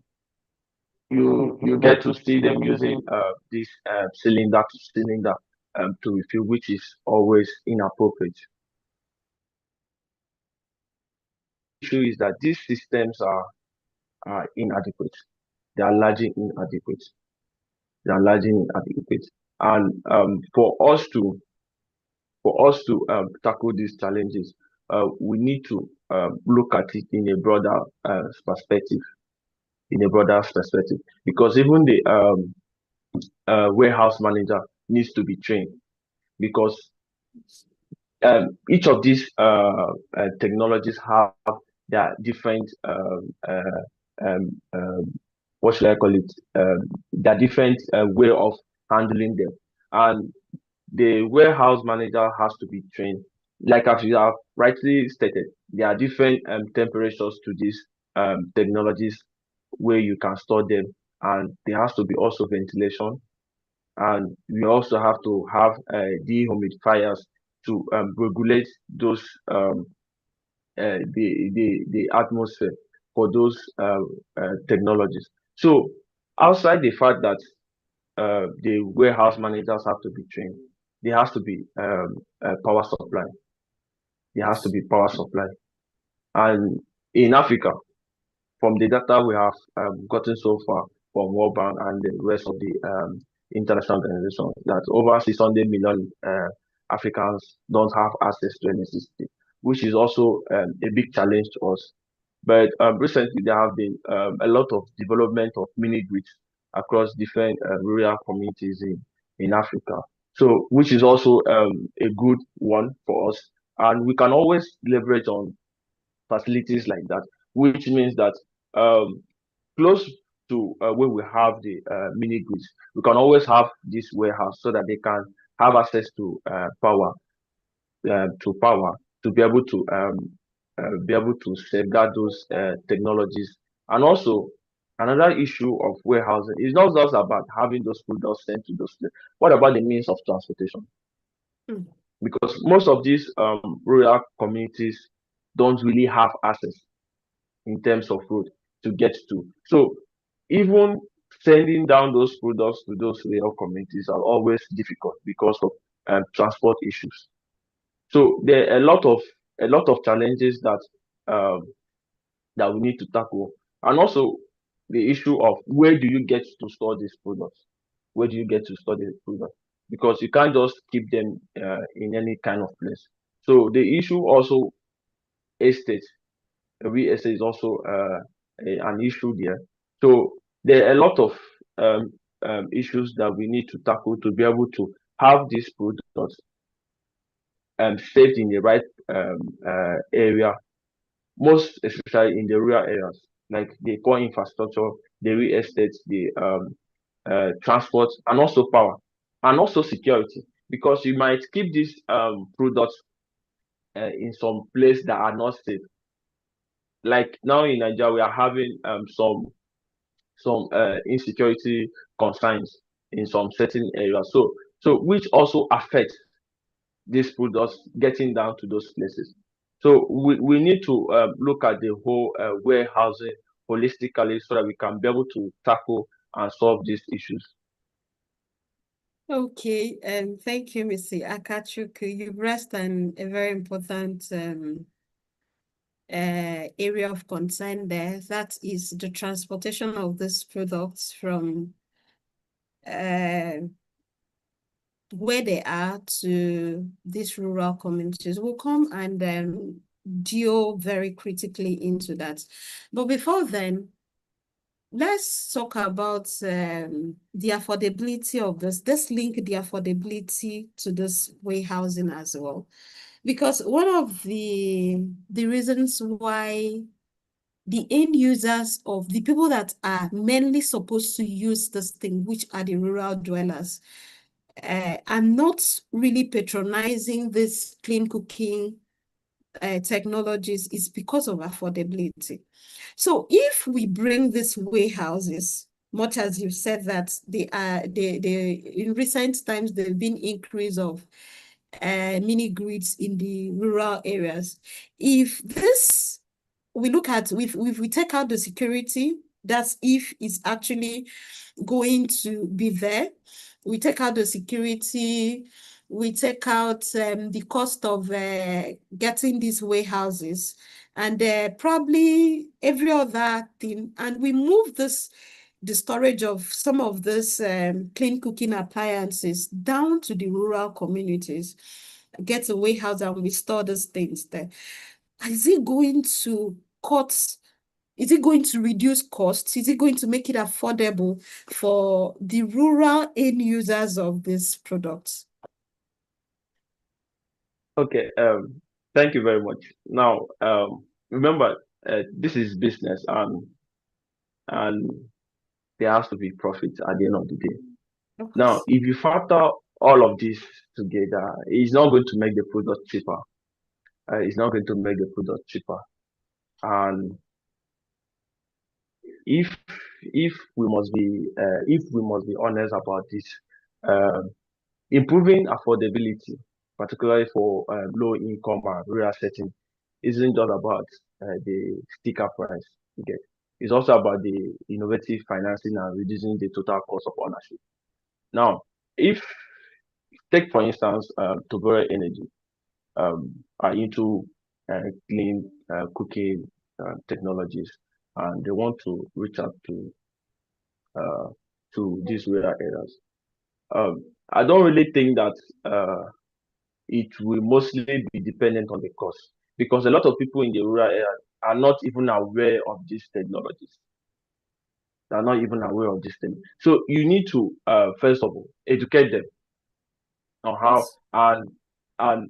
you get to see them using this cylinder to cylinder to refill, which is always inappropriate. Issue is that these systems are inadequate. They are largely inadequate. They are largely inadequate. And for us to tackle these challenges, we need to look at it in a broader perspective. Because even the warehouse manager needs to be trained, because each of these technologies have their different what should I call it? Their different way of handling them, and the warehouse manager has to be trained. Like as you have rightly stated, there are different temperatures to these technologies where you can store them, and there has to be also ventilation, and we also have to have dehumidifiers to regulate those the atmosphere for those technologies. So outside the fact that the warehouse managers have to be trained, there has to be power supply. There has to be power supply, and in Africa, from the data we have gotten so far from World Bank and the rest of the international organizations, that over 600 million Africans don't have access to electricity, which is also a big challenge to us. But recently, there have been a lot of development of mini grids across different rural communities in Africa. So, which is also a good one for us, and we can always leverage on facilities like that, which means that close to where we have the mini grids, we can always have this warehouse so that they can have access to power, to be able to safeguard those technologies. And also, another issue of warehousing is not just about having those products sent to those places. What about the means of transportation? Mm. Because most of these rural communities don't really have access in terms of road to get to. So even sending down those products to those rural communities are always difficult because of transport issues. So there are a lot of challenges that that we need to tackle, and also the issue of where do you get to store these products? Where do you get to store these products? Because you can't just keep them in any kind of place. So the issue also estate, real estate is also an issue there. So there are a lot of issues that we need to tackle to be able to have these products saved in the right area, most especially in the rural areas, like the core infrastructure, the real estate, the transport, and also power, and also security. Because you might keep these products in some place that are not safe. Like now in Nigeria, we are having some insecurity concerns in some certain areas. So which also affects these products getting down to those places. So we need to look at the whole warehousing holistically so that we can be able to tackle and solve these issues. Okay, thank you, Mr. Akachukwu. You've raised a very important area of concern there. That is the transportation of these products from where they are to these rural communities. We'll come and deal very critically into that. But before then, let's talk about the affordability of this. Let's link the affordability to this warehousing as well. Because one of the reasons why the end users of the people that are mainly supposed to use this thing, which are the rural dwellers, are not really patronizing this clean cooking technologies is because of affordability. So if we bring these warehouses, much as you said that they in recent times there've been increase of mini grids in the rural areas. If this we look at if we take out the security, that's if it's actually going to be there. We take out the security, we take out the cost of getting these warehouses, and probably every other thing, and we move the storage of some of this clean cooking appliances down to the rural communities, get a warehouse and we store these things there. Is it going to cut? Is it going to reduce costs? Is it going to make it affordable for the rural end users of these products? Okay, thank you very much. Now, remember, this is business, and there has to be profit at the end of the day. Now, if you factor all of this together, it's not going to make the product cheaper. It's not going to make the product cheaper. And if we must be honest about this, improving affordability, particularly for low income and rural setting, isn't just about the sticker price. Okay, it's also about the innovative financing and reducing the total cost of ownership. Now, if take for instance, Tobere Energy are into clean cooking technologies, and they want to reach out to these rural areas. I don't really think that it will mostly be dependent on the cost, because a lot of people in the rural area are not even aware of these technologies. They are not even aware of this thing. So you need to first of all educate them on how and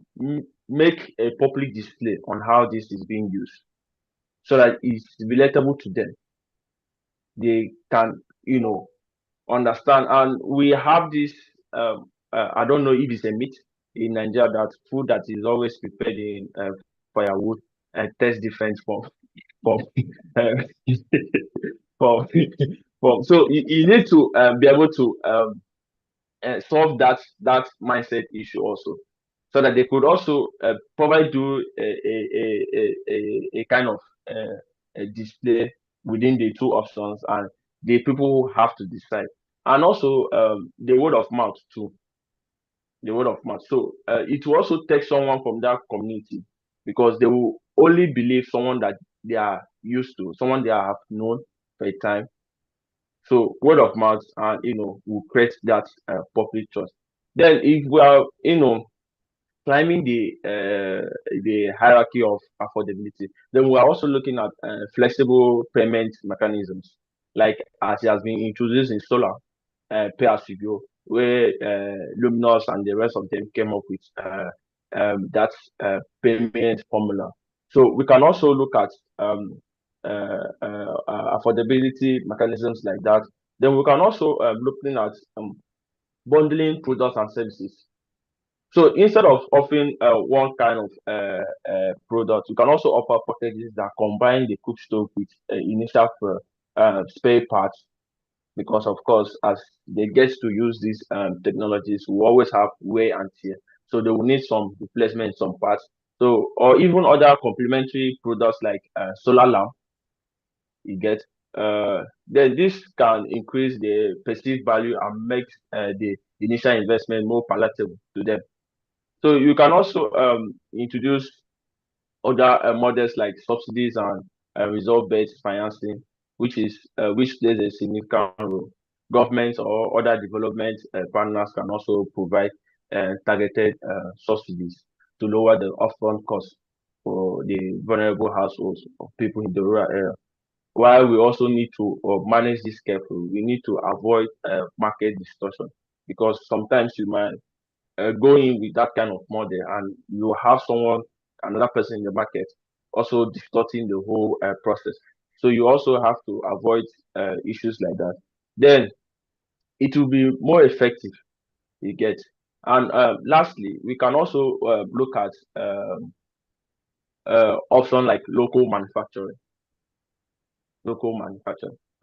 make a public display on how this is being used, so that it's relatable to them. They can, understand. And we have this. I don't know if it's a myth in Nigeria that food that is always prepared in firewood tastes different from from, from. So you need to be able to solve that mindset issue also, so that they could also probably do a kind of a display within the two options, and the people have to decide. And also the word of mouth too. The word of mouth. So it will also take someone from that community, because they will only believe someone that they are used to, someone they have known for a time. So word of mouth, and will create that public trust. Then if we are climbing the hierarchy of affordability, then we are also looking at flexible payment mechanisms, like as it has been introduced in solar, pay as you go, where Luminous and the rest of them came up with that payment formula. So we can also look at affordability mechanisms like that. Then we can also looking at bundling products and services. So instead of offering one kind of product, you can also offer packages that combine the cook stove with initial spare parts, because of course, as they get to use these technologies, we always have wear and tear. So they will need some replacement, some parts. So, or even other complementary products like solar lamp, you get. then this can increase the perceived value and make the initial investment more palatable to them. So you can also introduce other models like subsidies and result-based financing, which plays a significant role. Governments or other development partners can also provide targeted subsidies to lower the upfront costs for the vulnerable households of people in the rural area. While we also need to manage this carefully, we need to avoid market distortion, because sometimes you might go in with that kind of model and you have another person in the market also distorting the whole process. So you also have to avoid issues like that. Then it will be more effective, you get. And lastly, we can also look at option like local manufacturing.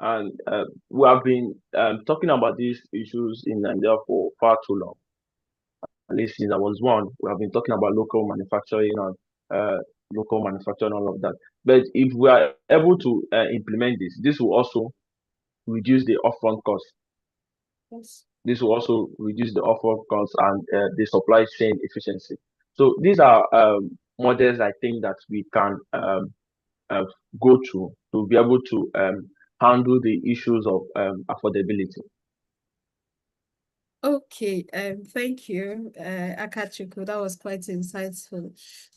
And we have been talking about these issues in Nigeria for far too long. At least since I was born, we have been talking about local manufacturing, all of that. But if we are able to implement this will also reduce the upfront cost. Yes. This will also reduce the upfront cost and the supply chain efficiency. So these are models I think that we can go through to be able to handle the issues of affordability. Okay, thank you, Akachukwu. That was quite insightful.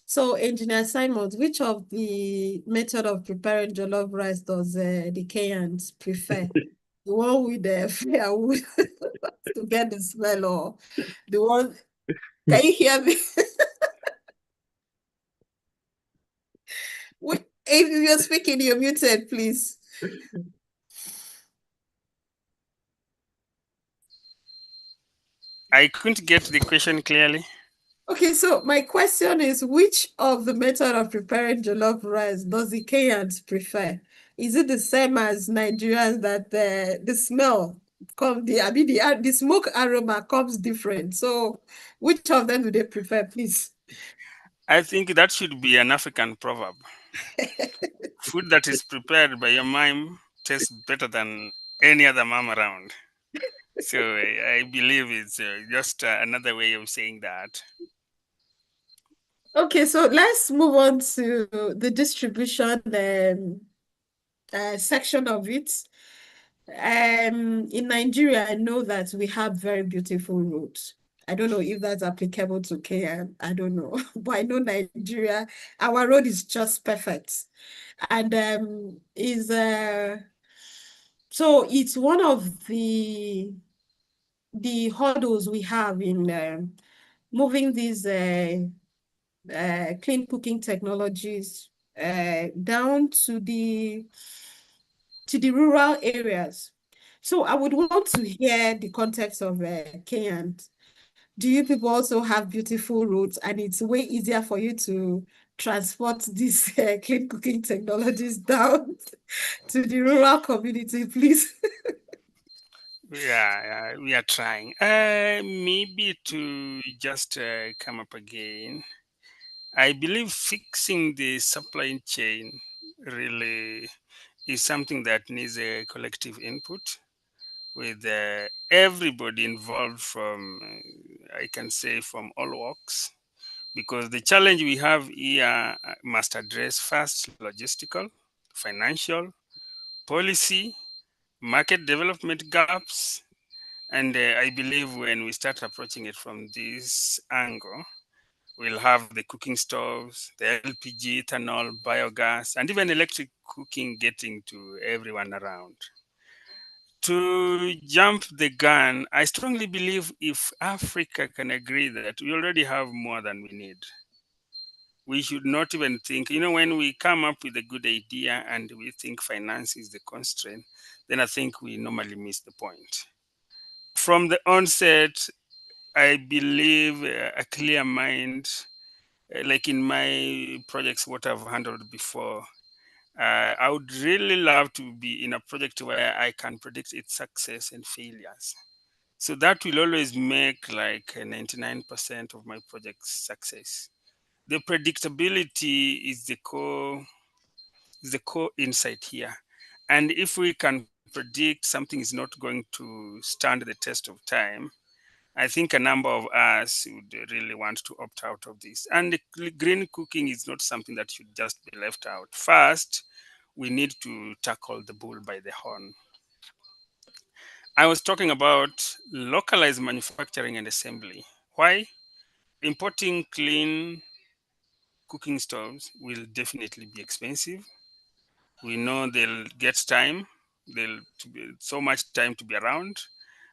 So, Engineer Simon, which of the method of preparing jollof rice does the Kenyans prefer? The one with the firewood to get the smell, or the one? Can you hear me? If you're speaking, you're muted, please. I couldn't get the question clearly. Okay, so my question is, which of the method of preparing jollof rice does the Kenyans prefer? Is it the same as Nigerians that the smell the smoke aroma comes different? So which of them do they prefer, please? I think that should be an African proverb. Food that is prepared by your mom tastes better than any other mom around. So I believe it's just another way of saying that. Okay, so let's move on to the distribution section of it. In Nigeria, I know that we have very beautiful roads. I don't know if that's applicable to Kenya. I don't know. But I know Nigeria, our road is just perfect. And so it's one of the hurdles we have in moving these clean cooking technologies down to the rural areas. So I would want to hear the context of Kenyan. Do you people also have beautiful roads, and it's way easier for you to transport these clean cooking technologies down to the rural community, please? Yeah, we are trying. Maybe to just come up again. I believe fixing the supply chain really is something that needs a collective input with everybody involved from, I can say, from all walks. Because the challenge we have here must address first logistical, financial, policy, market development gaps. And I believe when we start approaching it from this angle, we'll have the cooking stoves, the LPG, ethanol, biogas, and even electric cooking getting to everyone around. To jump the gun, I strongly believe if Africa can agree that we already have more than we need, we should not even think, when we come up with a good idea and we think finance is the constraint, then I think we normally miss the point. From the onset, I believe a clear mind, like in my projects, what I've handled before, I would really love to be in a project where I can predict its success and failures. So that will always make like 99% of my project's success. The predictability is the core insight here. And if we can predict something is not going to stand the test of time, I think a number of us would really want to opt out of this. And green cooking is not something that should just be left out. First, we need to tackle the bull by the horn. I was talking about localized manufacturing and assembly. Why? Importing clean cooking stoves will definitely be expensive. We know they'll get time, they'll be so much time to be around,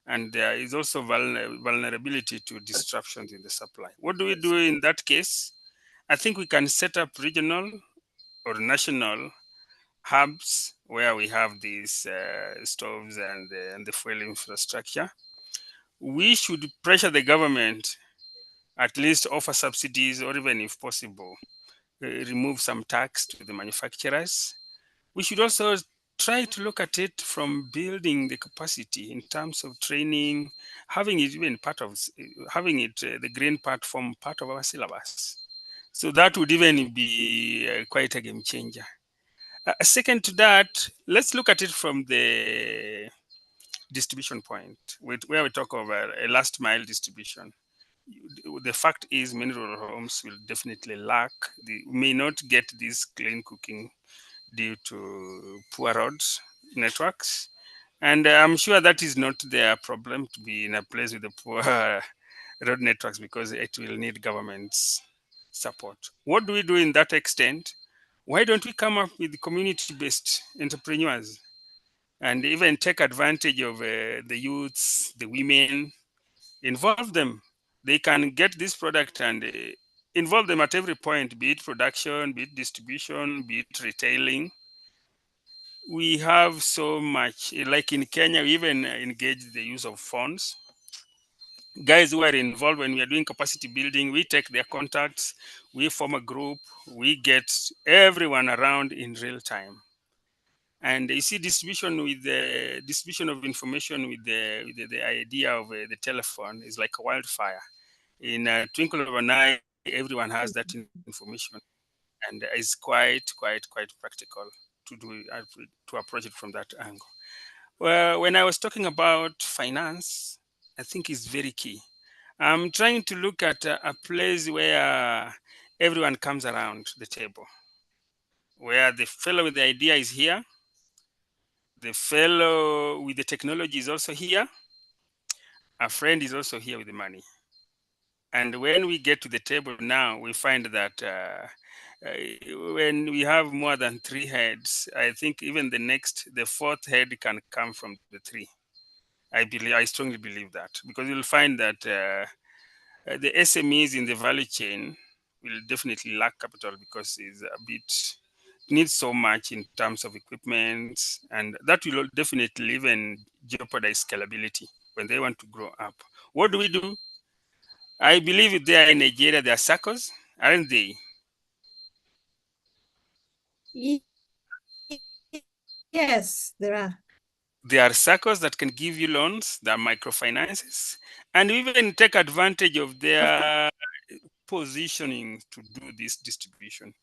and there is also vulnerability to disruptions in the supply. What do we do in that case? I think we can set up regional or national hubs where we have these stoves and the fuel infrastructure. We should pressure the government, at least offer subsidies, or even if possible, remove some tax to the manufacturers. We should also try to look at it from building the capacity in terms of training, having it even part of having it the green part form part of our syllabus. So that would even be quite a game changer. Second to that, let's look at it from the distribution point, where we talk of a last mile distribution. The fact is many rural homes will definitely lack, may not get this clean cooking due to poor roads networks. And I'm sure that is not their problem to be in a place with the poor road networks, because it will need government's support. What do we do in that extent? Why don't we come up with community-based entrepreneurs and even take advantage of the youths, the women, involve them? They can get this product and involve them at every point, be it production, be it distribution, be it retailing. We have so much, like in Kenya, we even engage the use of phones. Guys who are involved when we are doing capacity building, we take their contacts, we form a group, we get everyone around in real time. And you see, distribution with the distribution of information with the idea of the telephone is like a wildfire. In a twinkle of an eye, everyone has that information, and it's quite practical to do to approach it from that angle. Well, when I was talking about finance, I think it's very key. I'm trying to look at a place where everyone comes around the table, where the fellow with the idea is here, the fellow with the technology is also here, a friend is also here with the money. And when we get to the table now, we find that when we have more than 3 heads, I think even the fourth head can come from the 3. I strongly believe that, because you'll find that the SMEs in the value chain will definitely lack capital, because it's a bit needs so much in terms of equipment, and that will definitely even jeopardize scalability when they want to grow up. What do we do? I believe there in Nigeria there are SACCOs, aren't they? Yes, there are. There are SACCOs that can give you loans, there are microfinances, and even take advantage of their positioning to do this distribution.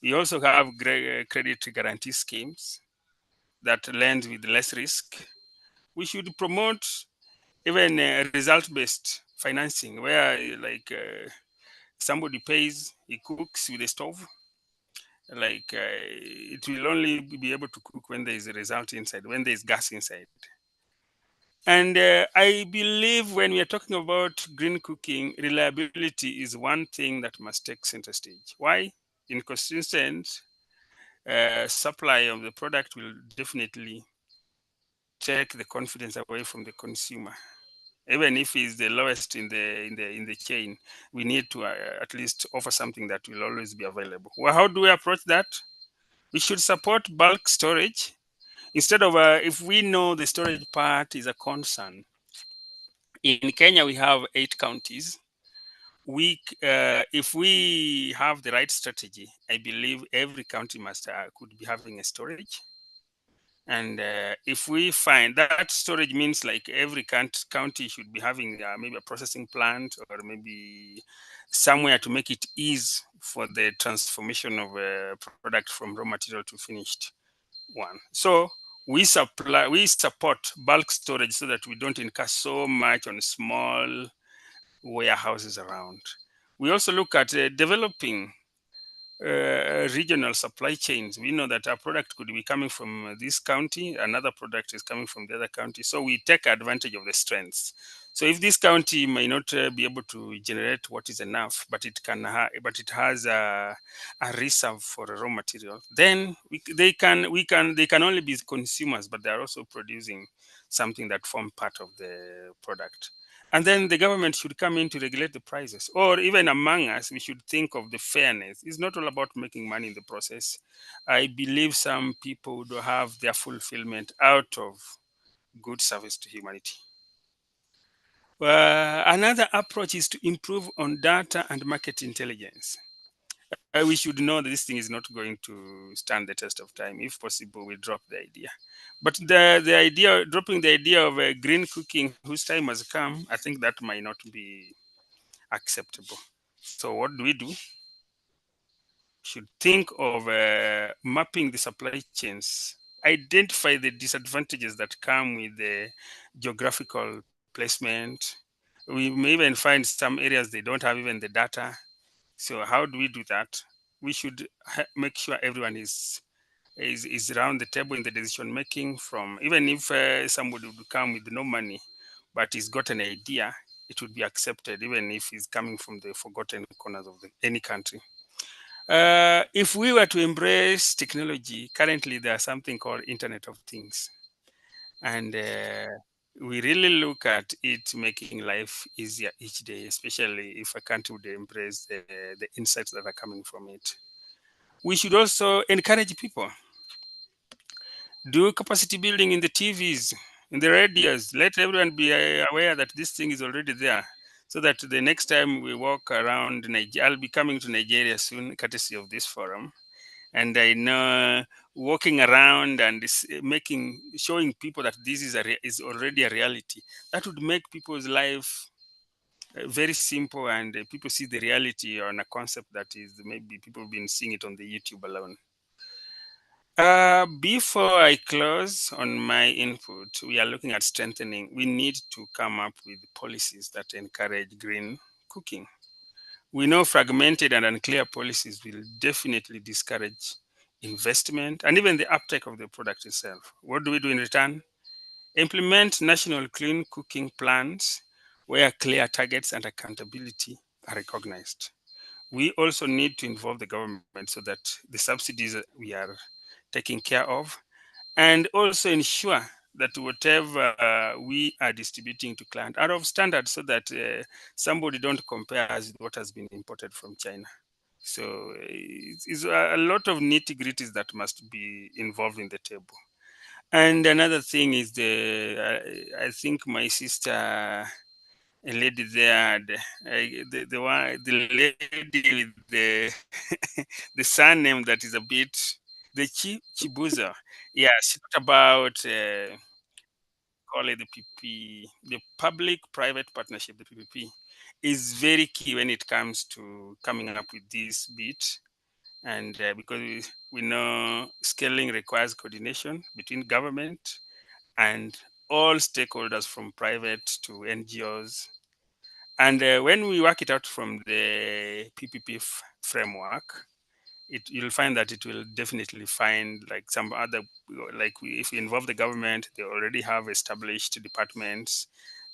We also have credit guarantee schemes that lend with less risk. We should promote even result-based financing, where somebody pays, he cooks with a stove. It will only be able to cook when there is a result inside, when there is gas inside. And I believe when we are talking about green cooking, reliability is one thing that must take center stage. Why? Inconsistent supply of the product will definitely take the confidence away from the consumer. Even if it's the lowest in the chain, we need to at least offer something that will always be available. Well, how do we approach that? We should support bulk storage instead of if we know the storage part is a concern. In Kenya, we have 8 counties. If we have the right strategy, I believe every county could be having a storage. And if we find that storage means like every county should be having maybe a processing plant, or maybe somewhere to make it easy for the transformation of a product from raw material to finished one. So we support bulk storage so that we don't incur so much on small warehouses around. We also look at developing regional supply chains. We know that our product could be coming from this county, another product is coming from the other county. So we take advantage of the strengths. So if this county may not be able to generate what is enough, but it can, but it has a reserve for raw material, then they can only be consumers, but they are also producing something that form part of the product. And then the government should come in to regulate the prices, or even among us, we should think of the fairness. It's not all about making money in the process. I believe some people would have their fulfillment out of good service to humanity. Another approach is to improve on data and market intelligence. We should know that this thing is not going to stand the test of time. If possible, we drop the idea. But the idea, dropping the idea of green cooking whose time has come, I think that might not be acceptable. So what do? We should think of mapping the supply chains, identify the disadvantages that come with the geographical placement. We may even find some areas they don't have even the data. So how do we do that? We should make sure everyone is around the table in the decision making. From even if somebody would come with no money, but he's got an idea, it would be accepted, even if he's coming from the forgotten corners of any country. If we were to embrace technology, currently there's something called Internet of Things, and we really look at it making life easier each day, especially if a country would embrace the insights that are coming from it. We should also encourage people. Do capacity building in the TVs, in the radios. Let everyone be aware that this thing is already there, so that the next time we walk around Nigeria, I'll be coming to Nigeria soon, courtesy of this forum. And I know walking around and showing people that this is already a reality. That would make people's life very simple, and people see the reality on a concept that is maybe people have been seeing it on the YouTube alone. Before I close on my input, we are looking at strengthening. We need to come up with policies that encourage green cooking. We know fragmented and unclear policies will definitely discourage investment and even the uptake of the product itself. What do we do in return? Implement national clean cooking plans where clear targets and accountability are recognized. We also need to involve the government so that the subsidies we are taking care of, and also ensure that whatever we are distributing to clients are of standard, so that somebody don't compare us with what has been imported from China. So it's a lot of nitty-gritties that must be involved in the table. And another thing is I think my sister, a lady there, the lady with the the surname that is a bit, the Chibuza. Yeah, she talked about call it the PP, the public-private partnership. The PPP is very key when it comes to coming up with this bit, and because we know scaling requires coordination between government and all stakeholders from private to NGOs. And when we work it out from the PPP framework, you'll find that it will definitely find like some other, if we involve the government, they already have established departments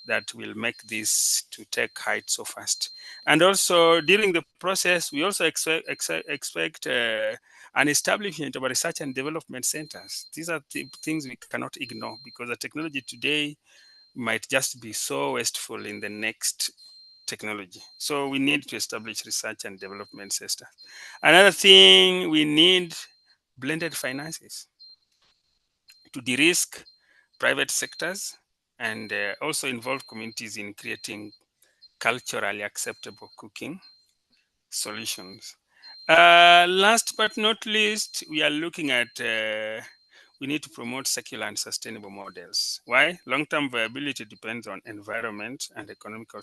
that will make this to take height so fast. And also during the process, we also expect an establishment of research and development centers. These are things we cannot ignore, because the technology today might just be so wasteful in the next technology. So we need to establish research and development center. Another thing, we need blended finances to de-risk private sectors and also involve communities in creating culturally acceptable cooking solutions. Last but not least, we are looking at we need to promote secular and sustainable models. Why? Long-term viability depends on environment and economical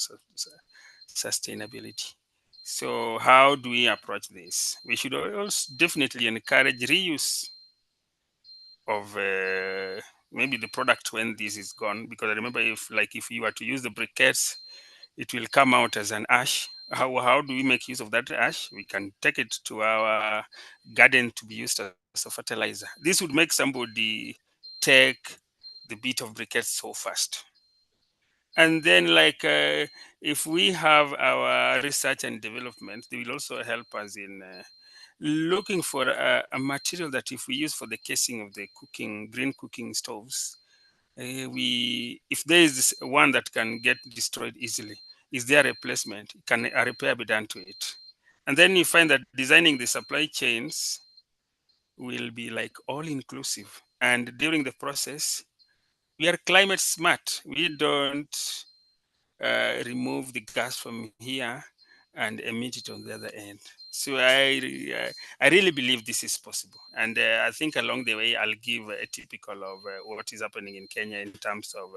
sustainability. So how do we approach this? We should also definitely encourage reuse of maybe the product when this is gone, because I remember if you were to use the briquettes, it will come out as an ash. How do we make use of that ash? We can take it to our garden to be used as a fertilizer. This would make somebody take the bit of briquettes so fast. And then if we have our research and development, they will also help us in looking for a material that if we use for the casing of the green cooking stoves, if there is one that can get destroyed easily, is there a replacement? Can a repair be done to it? And then you find that designing the supply chains will be like all inclusive. And during the process, we are climate smart. We don't remove the gas from here and emit it on the other end. So I really believe this is possible. And I think along the way, I'll give a typical of what is happening in Kenya in terms of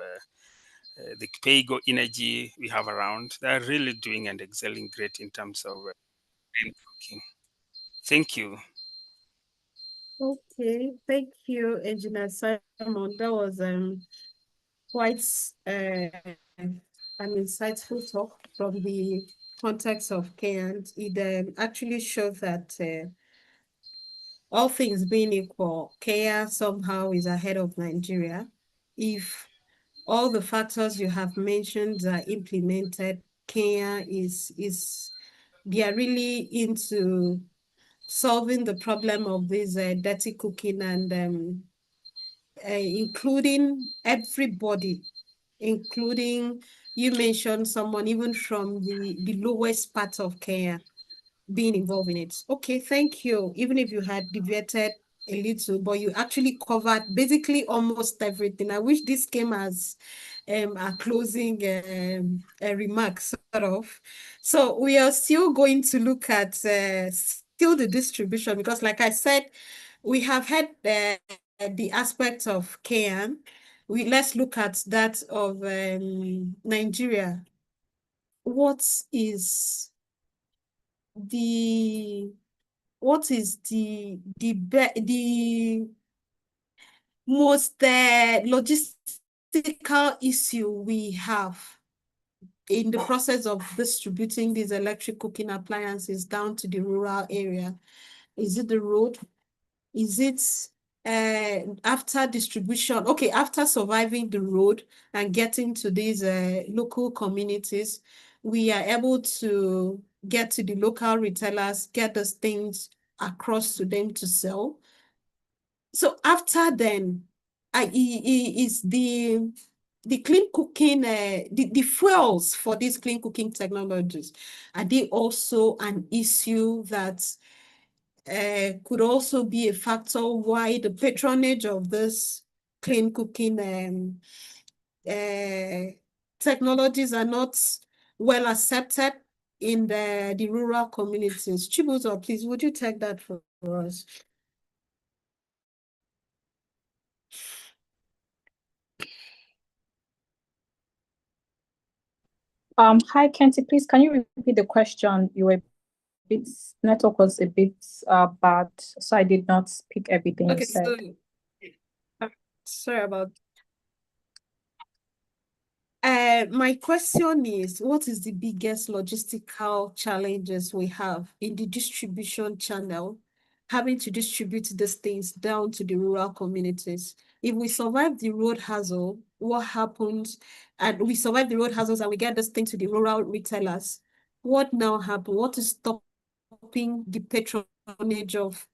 the Paygo energy we have around. They're really doing and excelling great in terms of green cooking. Thank you. Okay, thank you, Engineer Simon. That was quite an insightful talk from the context of Kenya. It actually shows that all things being equal, Kenya somehow is ahead of Nigeria. If all the factors you have mentioned are implemented, Kenya they are really into solving the problem of this dirty cooking and including everybody, including, you mentioned someone even from the lowest part of Kenya being involved in it. Okay, thank you. Even if you had deviated a little, but you actually covered basically almost everything. I wish this came as a closing remark, sort of. So we are still going to look at still the distribution, because like I said, we have had the aspect of Kenya. Let's look at that of Nigeria. What is the most logistical issue we have in the process of distributing these electric cooking appliances down to the rural area? Is it the road? Is it after distribution? Okay, after surviving the road and getting to these local communities, we are able to get to the local retailers, get those things across to them to sell. So after then, is the clean cooking, the fuels for these clean cooking technologies, are they also an issue that could also be a factor why the patronage of this clean cooking technologies are not well accepted in the rural communities? Chibuzo, please, would you take that for us? Hi, Kenty, please, can you repeat the question? Network was a bit bad, so I did not speak everything you said. So, sorry about. My question is, what is the biggest logistical challenges we have in the distribution channel, having to distribute these things down to the rural communities? If we survive the road hassle, what happens? And we survive the road hassles and we get this thing to the rural retailers, what now happens? What is stopping the patronage of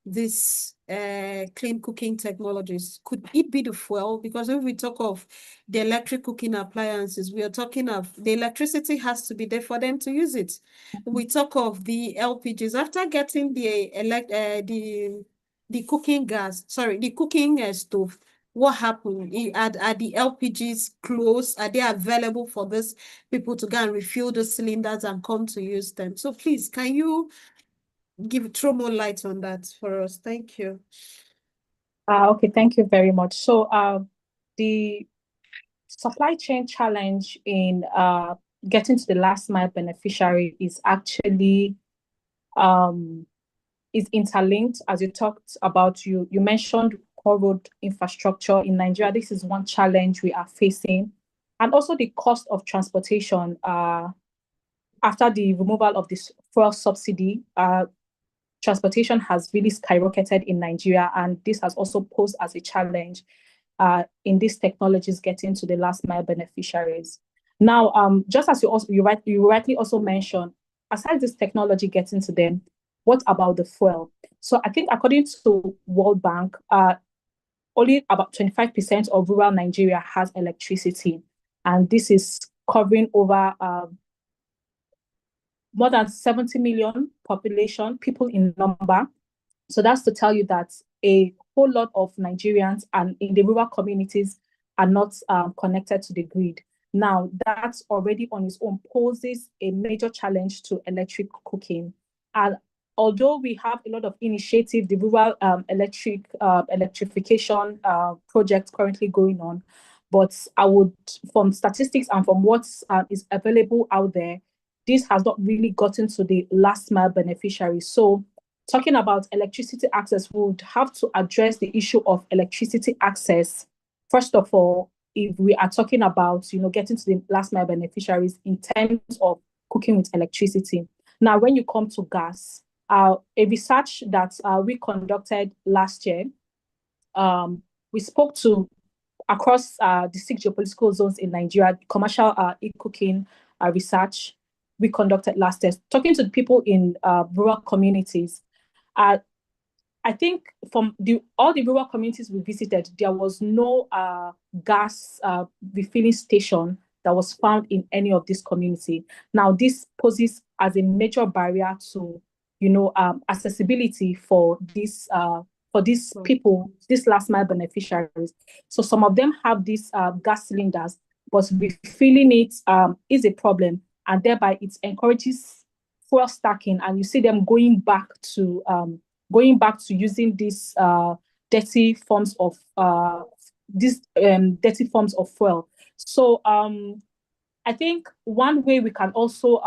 this clean cooking technologies? Could it be the fuel? Because if we talk of the electric cooking appliances, we are talking of the electricity has to be there for them to use it. We talk of the LPGs. After getting the cooking gas, sorry, the cooking stove, what happened? Are the LPGs closed? Are they available for these people to go and refill the cylinders and come to use them? So please, can you throw more light on that for us? Thank you. Okay, thank you very much. So the supply chain challenge in getting to the last mile beneficiary is actually is interlinked. As you talked about, you mentioned poor road infrastructure in Nigeria. This is one challenge we are facing. And also the cost of transportation. After the removal of this fuel subsidy, transportation has really skyrocketed in Nigeria, and this has also posed as a challenge in these technologies getting to the last mile beneficiaries. Now, just as you rightly also mentioned, aside this technology getting to them, what about the fuel? So I think according to World Bank, only about 25% of rural Nigeria has electricity, and this is covering over more than 70 million population, people in number. So that's to tell you that a whole lot of Nigerians and in the rural communities are not connected to the grid. Now, that already on its own poses a major challenge to electric cooking. And although we have a lot of initiative, the rural electrification project currently going on, but I would, from statistics and from what is available out there, this has not really gotten to the last mile beneficiaries. So talking about electricity access, we would have to address the issue of electricity access. First of all, if we are talking about, getting to the last mile beneficiaries in terms of cooking with electricity. Now, when you come to gas, a research that we conducted last year, we spoke to across the 6 geopolitical zones in Nigeria, commercial e-cooking research we conducted last year, talking to people in rural communities. I think from all the rural communities we visited, there was no gas refilling station that was found in any of this community. Now, this poses as a major barrier to, accessibility for these people, these last mile beneficiaries. So some of them have these gas cylinders, but refilling it is a problem, and thereby it encourages fuel stacking, and you see them going back to using these dirty forms of fuel. So I think one way we can also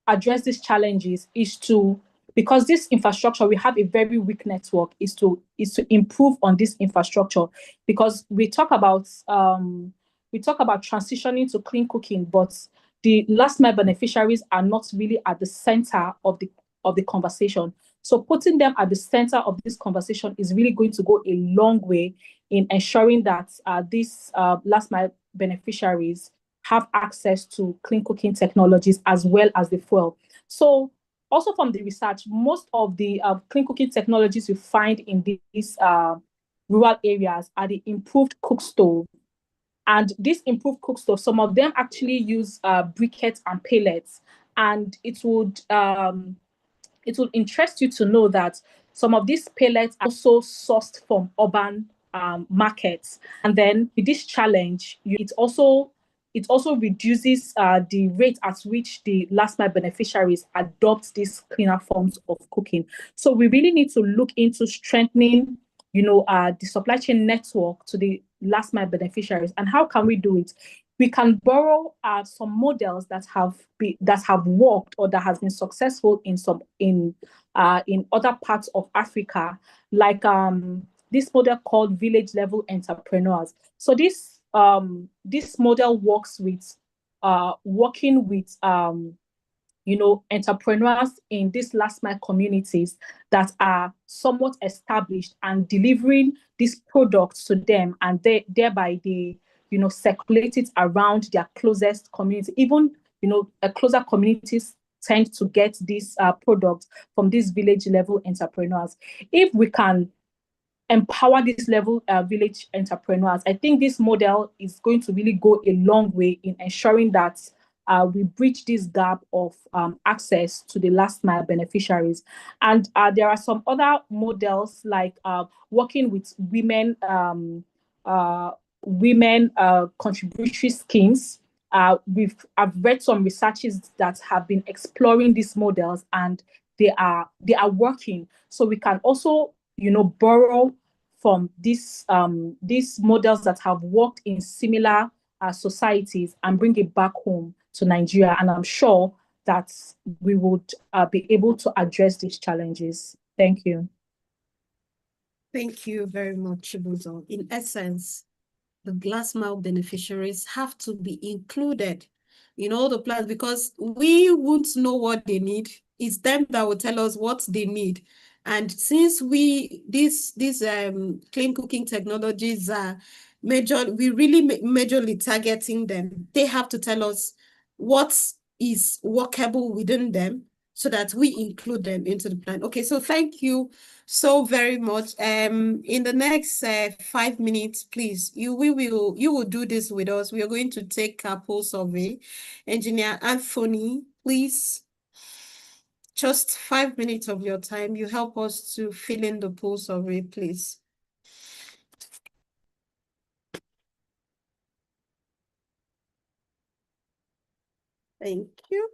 address these challenges is to, because this infrastructure, we have a very weak network, is to improve on this infrastructure, because we talk about transitioning to clean cooking, but the last mile beneficiaries are not really at the center of the conversation. So putting them at the center of this conversation is really going to go a long way in ensuring that these last mile beneficiaries have access to clean cooking technologies as well as the fuel. So also from the research, most of the clean cooking technologies you find in these rural areas are the improved cook stove. And this improved cook stove, some of them actually use briquettes and pellets. And it would interest you to know that some of these pellets are also sourced from urban markets. And then with this challenge, it also reduces the rate at which the last mile beneficiaries adopt these cleaner forms of cooking. So we really need to look into strengthening, the supply chain network to the last mile beneficiaries. And how can we do it? We can borrow some models that have worked or that has been successful in other parts of Africa, like this model called village level entrepreneurs. So this model works with working with entrepreneurs in these last mile communities that are somewhat established and delivering these products to them, and thereby they circulate it around their closest community. Even closer communities tend to get this product from these village level entrepreneurs. If we can empower this level village entrepreneurs, I think this model is going to really go a long way in ensuring that we bridge this gap of access to the last mile beneficiaries. And there are some other models like working with women contributory schemes. I've read some researches that have been exploring these models, and they are working. So we can also borrow from these models that have worked in similar societies and bring it back home to Nigeria. And I'm sure that we would be able to address these challenges. Thank you. Thank you very much, Chibuzo. In essence, the last mile beneficiaries have to be included in all the plans because we won't know what they need. It's them that will tell us what they need. And since these clean cooking technologies are we really majorly targeting them, they have to tell us what is workable within them so that we include them into the plan. Okay, so thank you so very much. In the next 5 minutes, please, you will do this with us. We are going to take a poll survey. Engineer Anthony, please, just 5 minutes of your time. You help us to fill in the poll survey, please. Thank you.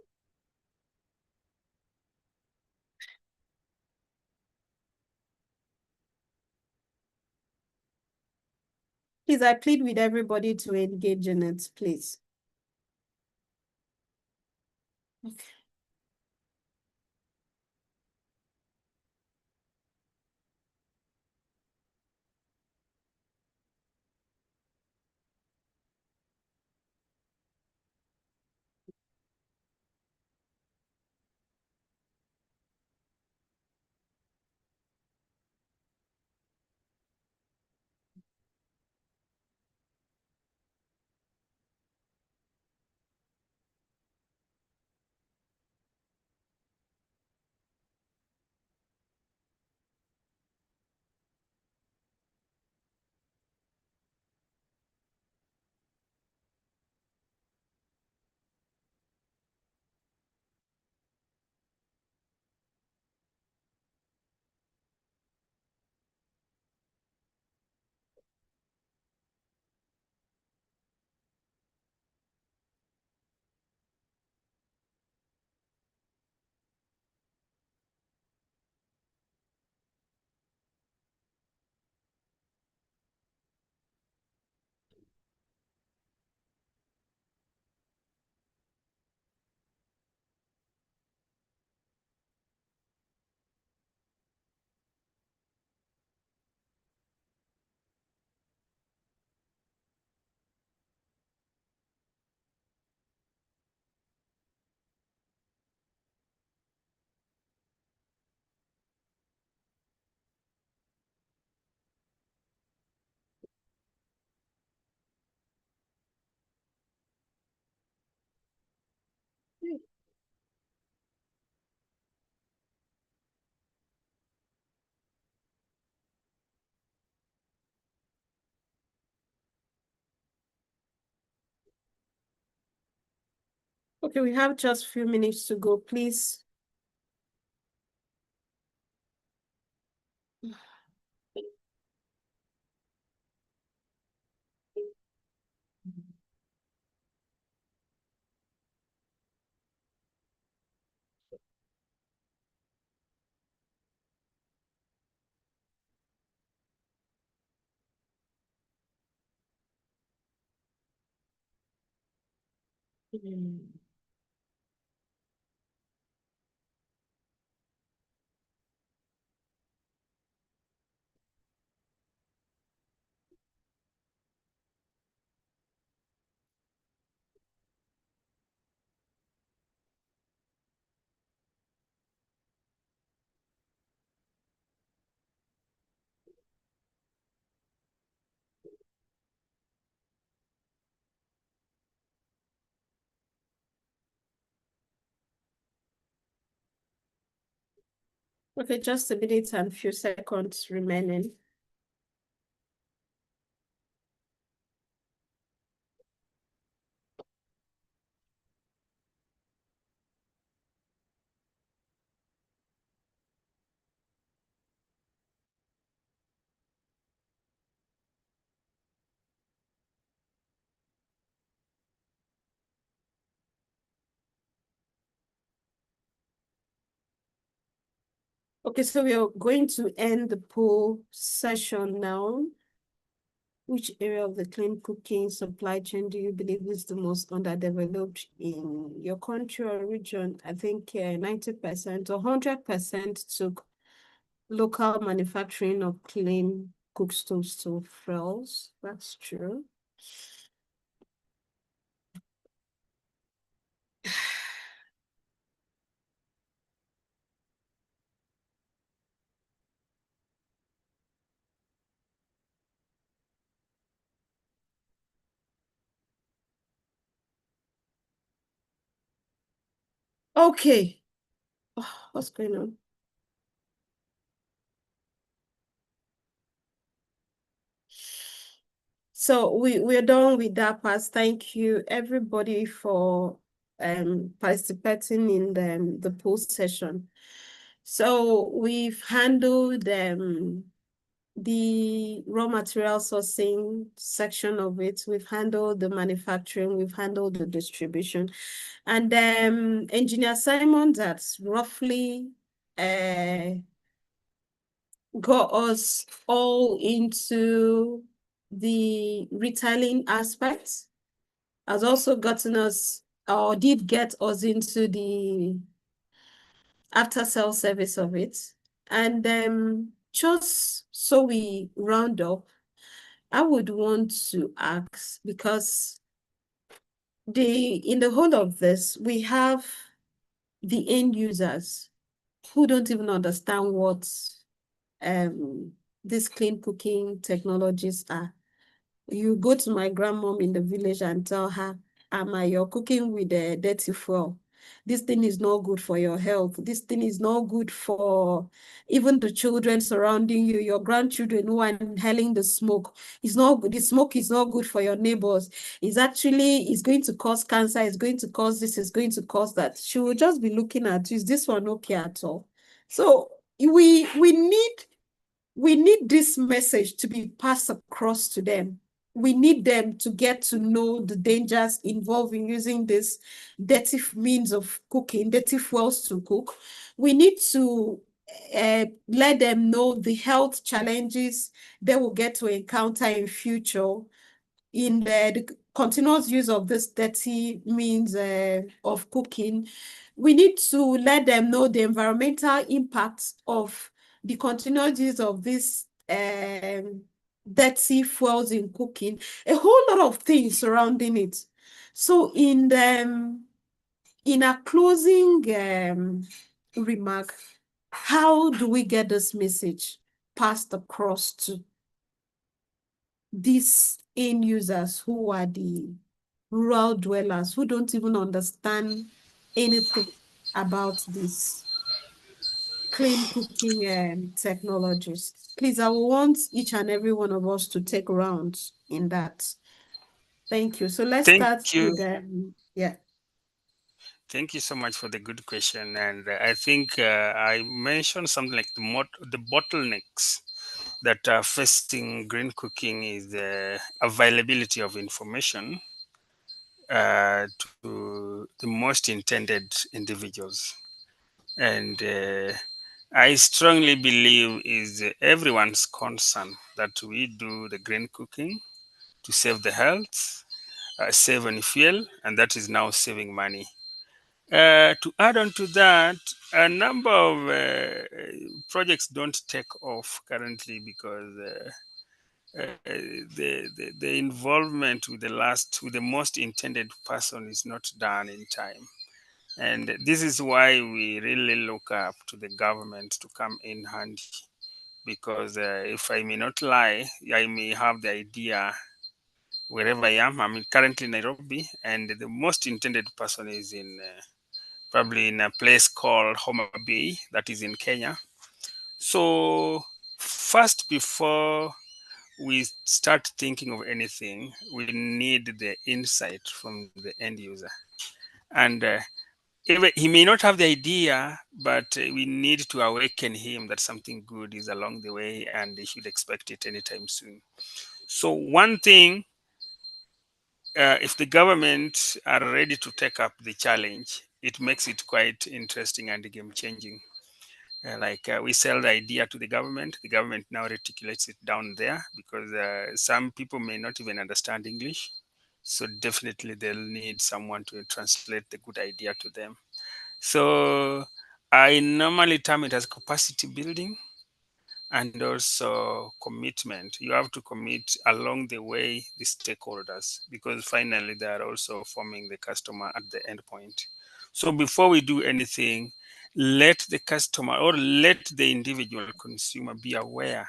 Please, I plead with everybody to engage in it, please. Okay. Okay, we have just a few minutes to go, please. Okay, just a minute and few seconds remaining. Okay, so we are going to end the poll session now. which area of the clean cooking supply chain do you believe is the most underdeveloped in your country or region? I think 90% or 100% took local manufacturing of clean cook stoves to fuels. That's true. Okay. Oh, what's going on? So we're done with that part. Thank you everybody for participating in the poll session. So we've handled the raw material sourcing section of it. We've handled the manufacturing, we've handled the distribution. And Engineer Simon, that's roughly got us all into the retailing aspects, has also gotten us, or did get us into the after-sale service of it. And just so we round up, I would want to ask, because in the whole of this, we have the end users who don't even understand what these clean cooking technologies are. You go to my grandmom in the village and tell her, Ama, you're cooking with a dirty fuel. This thing is not good for your health. This thing is not good for even the children surrounding you, your grandchildren who are inhaling the smoke. The smoke is not good for your neighbors. It's going to cause cancer. It's going to cause this. It's going to cause that. She will just be looking at you. Is this one okay at all? So we need this message to be passed across to them. We need them to get to know the dangers involved in using this dirty means of cooking, dirty fuels to cook. We need to let them know the health challenges they will get to encounter in future in the continuous use of this dirty means of cooking. We need to let them know the environmental impacts of the continuous use of this dirty fuels in cooking, a whole lot of things surrounding it. So in a closing remark, how do we get this message passed across to these end users who are the rural dwellers who don't even understand anything about this clean cooking technologies? Please, I want each and every one of us to take rounds in that. Thank you. So let's start with yeah. Thank you so much for the good question. And I think I mentioned something like the bottlenecks that are facing green cooking is the availability of information to the most intended individuals. And I strongly believe is everyone's concern that we do the green cooking to save the health, save on fuel, and that is now saving money. To add on to that, a number of projects don't take off currently because the involvement with the most intended person is not done in time. And this is why we really look up to the government to come in handy, because if I may not lie, I may have the idea wherever I am. I'm currently in Nairobi, and the most intended person is in probably in a place called Homa Bay, that is in Kenya. So first, before we start thinking of anything, we need the insight from the end user. And he may not have the idea, but we need to awaken him that something good is along the way and he should expect it anytime soon. So one thing, if the government are ready to take up the challenge, it makes it quite interesting and game changing. We sell the idea to the government now reticulates it down there, because some people may not even understand English. So definitely they'll need someone to translate the good idea to them. So I normally term it as capacity building and also commitment. You have to commit along the way the stakeholders, because finally they are also forming the customer at the end point. So before we do anything, let the customer or let the individual consumer be aware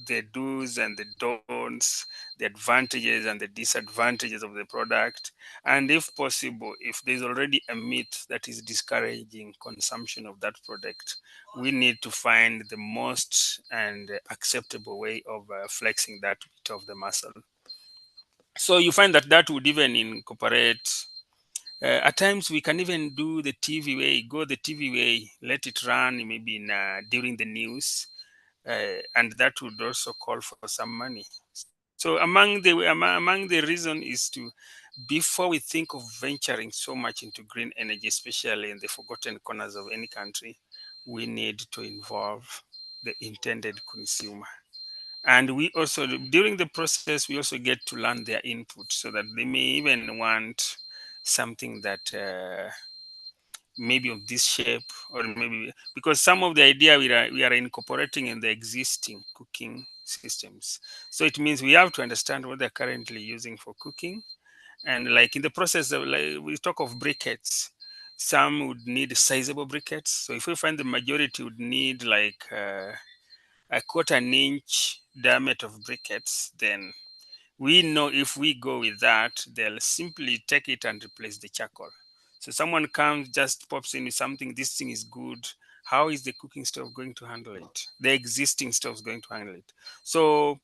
the do's and the don'ts, the advantages and the disadvantages of the product. And if possible, if there's already a myth that is discouraging consumption of that product, we need to find the most and acceptable way of flexing that bit of the muscle. So you find that would even incorporate at times we can even do the TV way, go the TV way, let it run maybe during the news, and that would also call for some money. So among the reason is to, before we think of venturing so much into green energy, especially in the forgotten corners of any country, we need to involve the intended consumer. And we also, during the process, we also get to learn their input, so that they may even want something that maybe of this shape, or maybe because some of the idea we are incorporating in the existing cooking systems. So it means we have to understand what they're currently using for cooking. And like in the process of, like, we talk of briquettes, some would need sizable briquettes. So if we find the majority would need like a 1/4-inch diameter of briquettes, then we know if we go with that, they'll simply take it and replace the charcoal. So someone comes, just pops in with something, this thing is good. How is the cooking stove going to handle it? The existing stove is going to handle it. So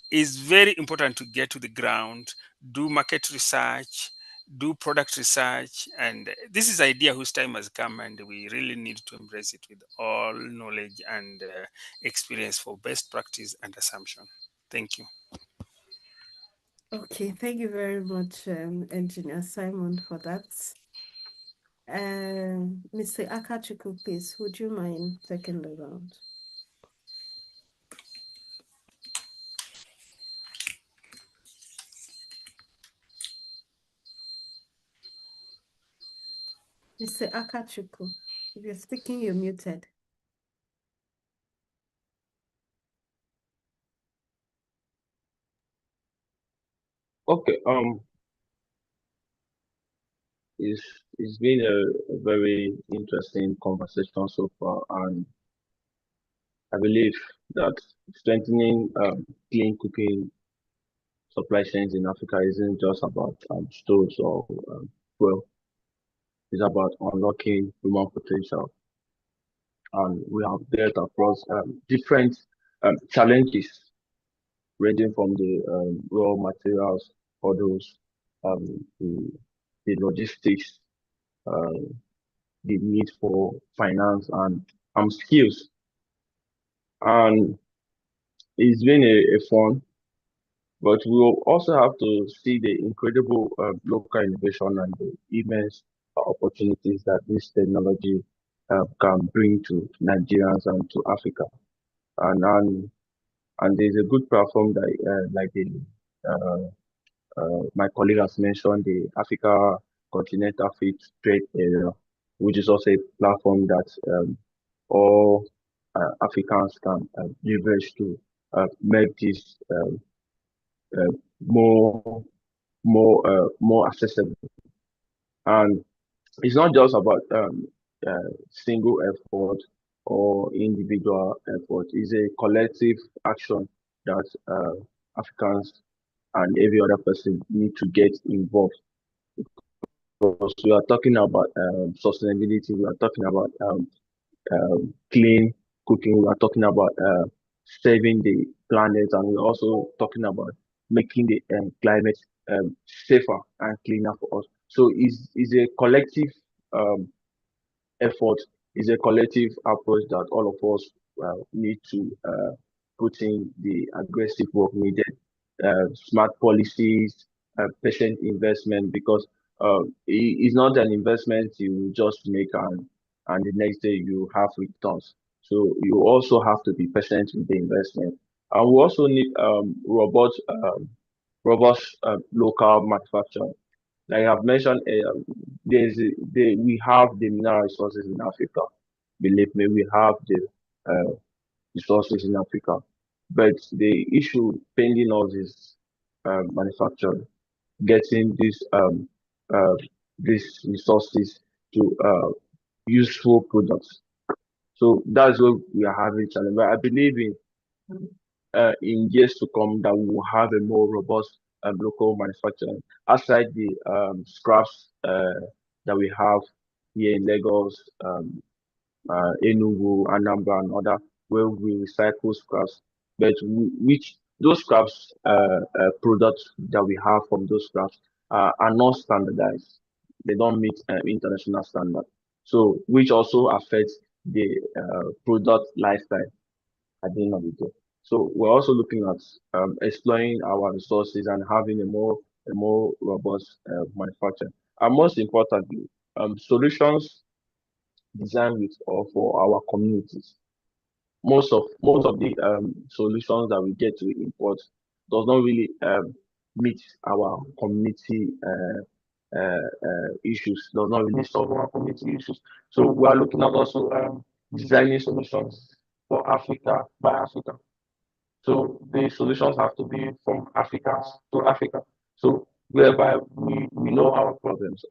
it's very important to get to the ground, do market research, do product research. And this is idea whose time has come, and we really need to embrace it with all knowledge and experience for best practice and assumption. Thank you. Okay, thank you very much, Engineer Simon, for that. Mr. Akachukwu, please, would you mind taking the round? Mr. Akachukwu, if you're speaking, you're muted. Okay. It's been a very interesting conversation so far, and I believe that strengthening clean cooking supply chains in Africa isn't just about stoves or well, it's about unlocking human potential. And we have dealt across different challenges, ranging from the raw materials, hurdles, the logistics, the need for finance and skills. And it's been a fun, but we'll also have to see the incredible local innovation and the immense opportunities that this technology can bring to Nigerians and to Africa. And there's a good platform that like my colleague has mentioned, the Africa Continental Free Trade Area, which is also a platform that all Africans can leverage to make this more accessible. And it's not just about single effort or individual effort. It's a collective action that Africans and every other person need to get involved. Because we are talking about sustainability, we are talking about clean cooking, we are talking about saving the planet, and we're also talking about making the climate safer and cleaner for us. So it's a collective effort, is a collective approach that all of us need to put in the aggressive work needed, smart policies, patient investment, because it's not an investment you just make and the next day you have returns. So you also have to be patient with the investment. And we also need robust local manufacturing. Like I've mentioned, we have the mineral resources in Africa. Believe me, we have the uh, resources in Africa. But the issue pending us is manufacturing, getting uh, these resources to useful products. So that's what we are having challenge. But I believe in years to come that we will have a more robust local manufacturing outside the scraps that we have here in Lagos, Enugu, Anambra, and other where we recycle scraps. But which those scraps products that we have from those scraps are not standardized. They don't meet international standard. So which also affects the product lifestyle at the end of the day. So we're also looking at exploring our resources and having a more robust manufacturing. And most importantly, solutions designed with or for our communities. Most of the solutions that we get to import does not really meet our community issues. Does not really solve our community issues. So we are looking at also designing solutions for Africa by Africa. So the solutions have to be from Africa to Africa. So whereby we know our problems,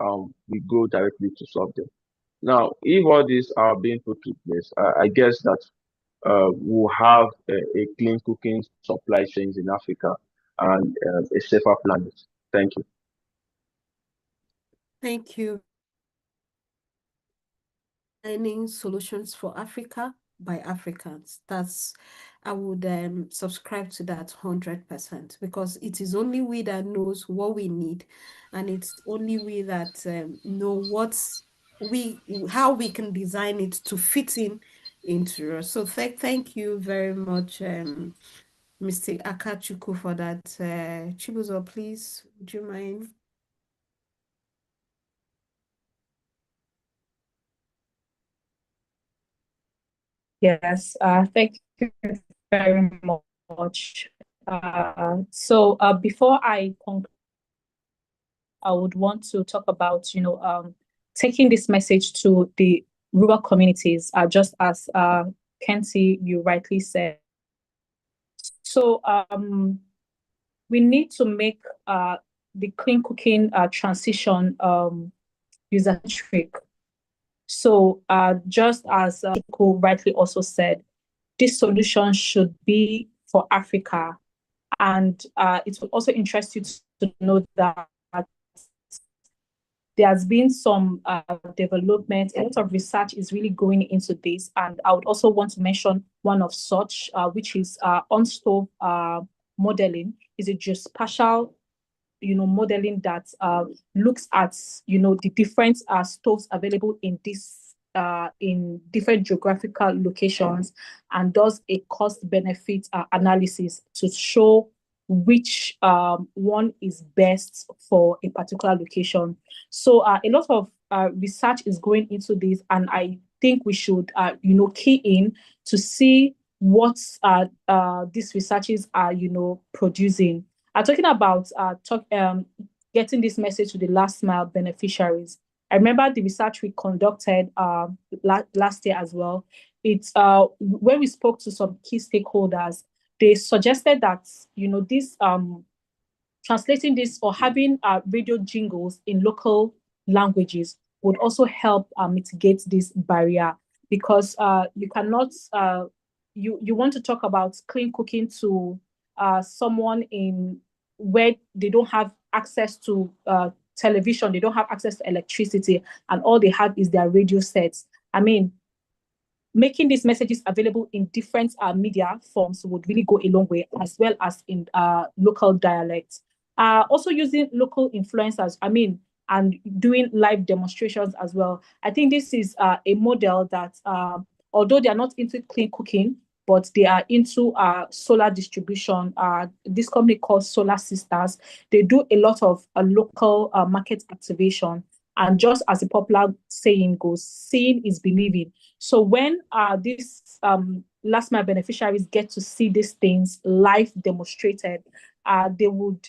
we go directly to solve them. Now, if all these are being put to place, I guess that we'll have a clean cooking supply chains in Africa and a safer planet. Thank you. Thank you. Finding solutions for Africa by Africans. I would subscribe to that 100% because it is only we that knows what we need, and it's only we that know how we can design it to fit into us. So thank you very much, Mr. Akachukwu, for that. Chibuzo, please, would you mind? Yes, thank you very much. So before I conclude, I would want to talk about, taking this message to the rural communities, just as Kenty, you rightly said. So we need to make the clean cooking transition user-centric. So just as Chiku rightly also said, this solution should be for Africa. And it will also interest you to know that there has been some development. A lot of research is really going into this. And I would also want to mention one of such, which is on-stove modeling. Is a geospatial modeling that looks at the different stoves available in this in different geographical locations and does a cost benefit analysis to show which one is best for a particular location. So a lot of research is going into this, and I think we should key in to see what these researches are producing. Talking about getting this message to the last mile beneficiaries. I remember the research we conducted last year as well. It's when we spoke to some key stakeholders, they suggested that this translating this or having radio jingles in local languages would also help mitigate this barrier, because you cannot you want to talk about clean cooking to someone in where they don't have access to television, they don't have access to electricity, and all they have is their radio sets. I mean, making these messages available in different media forms would really go a long way, as well as in local dialects. Also using local influencers, and doing live demonstrations as well. I think this is a model that, although they are not into clean cooking, but they are into solar distribution. This company called Solar Sisters, they do a lot of local market activation. And just as the popular saying goes, seeing is believing. So when these last mile beneficiaries get to see these things live demonstrated, they would,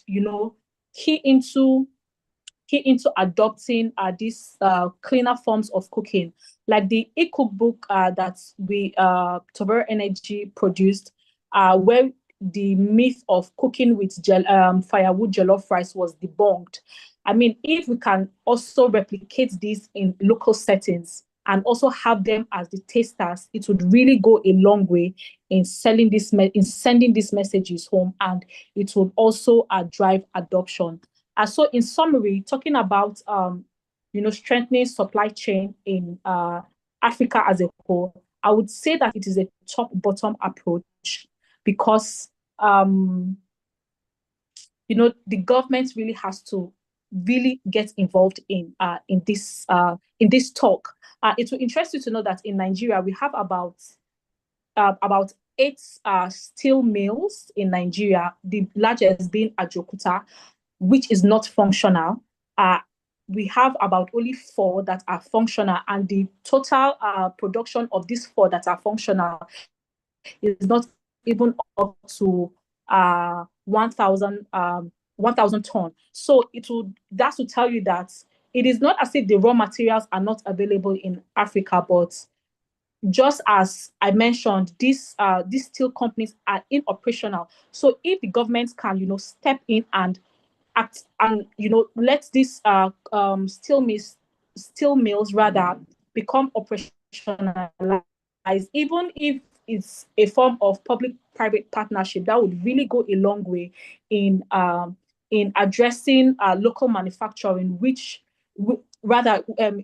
key into adopting these cleaner forms of cooking, like the e-cookbook that we Tobero Energy produced, where the myth of cooking with firewood jollof rice was debunked. I mean, if we can also replicate this in local settings and also have them as the tasters, it would really go a long way in sending these messages home, and it would also drive adoption. So in summary, talking about strengthening supply chain in Africa as a whole, I would say that it is a top-bottom approach, because the government really has to really get involved in this talk. It will interest you to know that in Nigeria we have about 8 steel mills in Nigeria, the largest being Ajokuta, which is not functional. We have about only 4 that are functional, and the total production of these 4 that are functional is not even up to 1,000 tons. So that's to tell you that it is not as if the raw materials are not available in Africa, but just as I mentioned, these steel companies are inoperational. So if the government can, step in and act, and let these steel mills rather become operationalized, even if it's a form of public-private partnership, that would really go a long way in addressing local manufacturing,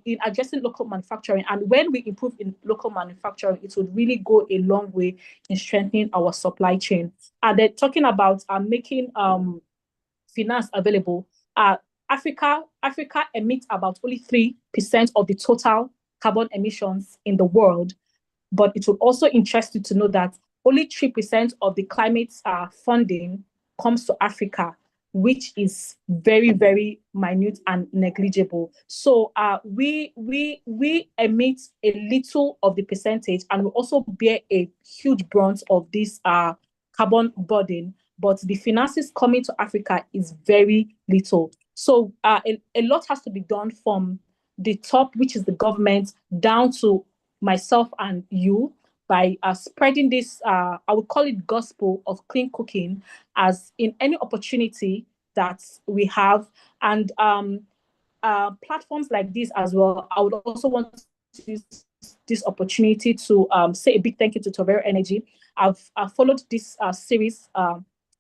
in addressing local manufacturing. And when we improve in local manufacturing, it would really go a long way in strengthening our supply chain. And they're talking about making finance available. Africa emits about only 3% of the total carbon emissions in the world, but it will also interest you to know that only 3% of the climate funding comes to Africa, which is very, very minute and negligible. So we emit a little of the percentage, and we also bear a huge brunt of this carbon burden, but the finances coming to Africa is very little. So a lot has to be done from the top, which is the government, down to myself and you, by spreading this, I would call it gospel of clean cooking, as in any opportunity that we have. And platforms like this as well, I would also want to use this opportunity to say a big thank you to Tobero Energy. I've followed this series,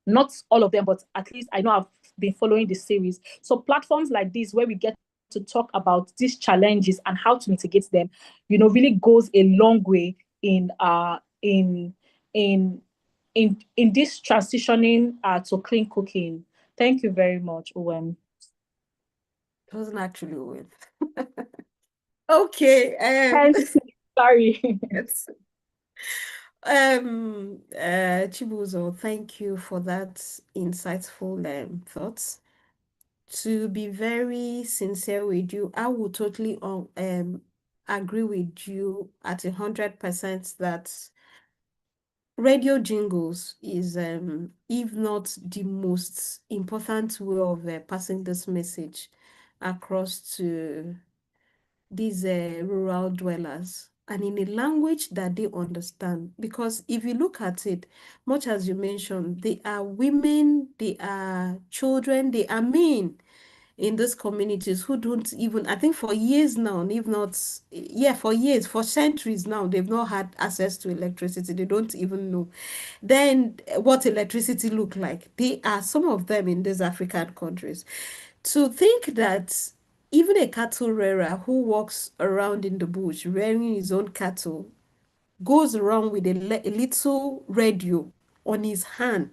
not all of them, but at least I know I've been following the series. So platforms like this, where we get to talk about these challenges and how to mitigate them, really goes a long way in this transitioning to clean cooking. Thank you very much, OM. It wasn't actually OM. Okay. Sorry. It's Chibuzo, thank you for that insightful thoughts. To be very sincere with you, I would totally agree with you at 100% that radio jingles is, if not the most important way of passing this message across to these rural dwellers, and in a language that they understand. Because if you look at it, much as you mentioned, they are women, they are children, they are men in these communities who don't even, I think for years now, if not, for years, for centuries now, they've not had access to electricity. They don't even know then what electricity look like. They are, some of them, in these African countries. To think that even a cattle rearer who walks around in the bush rearing his own cattle goes around with a little radio on his hand,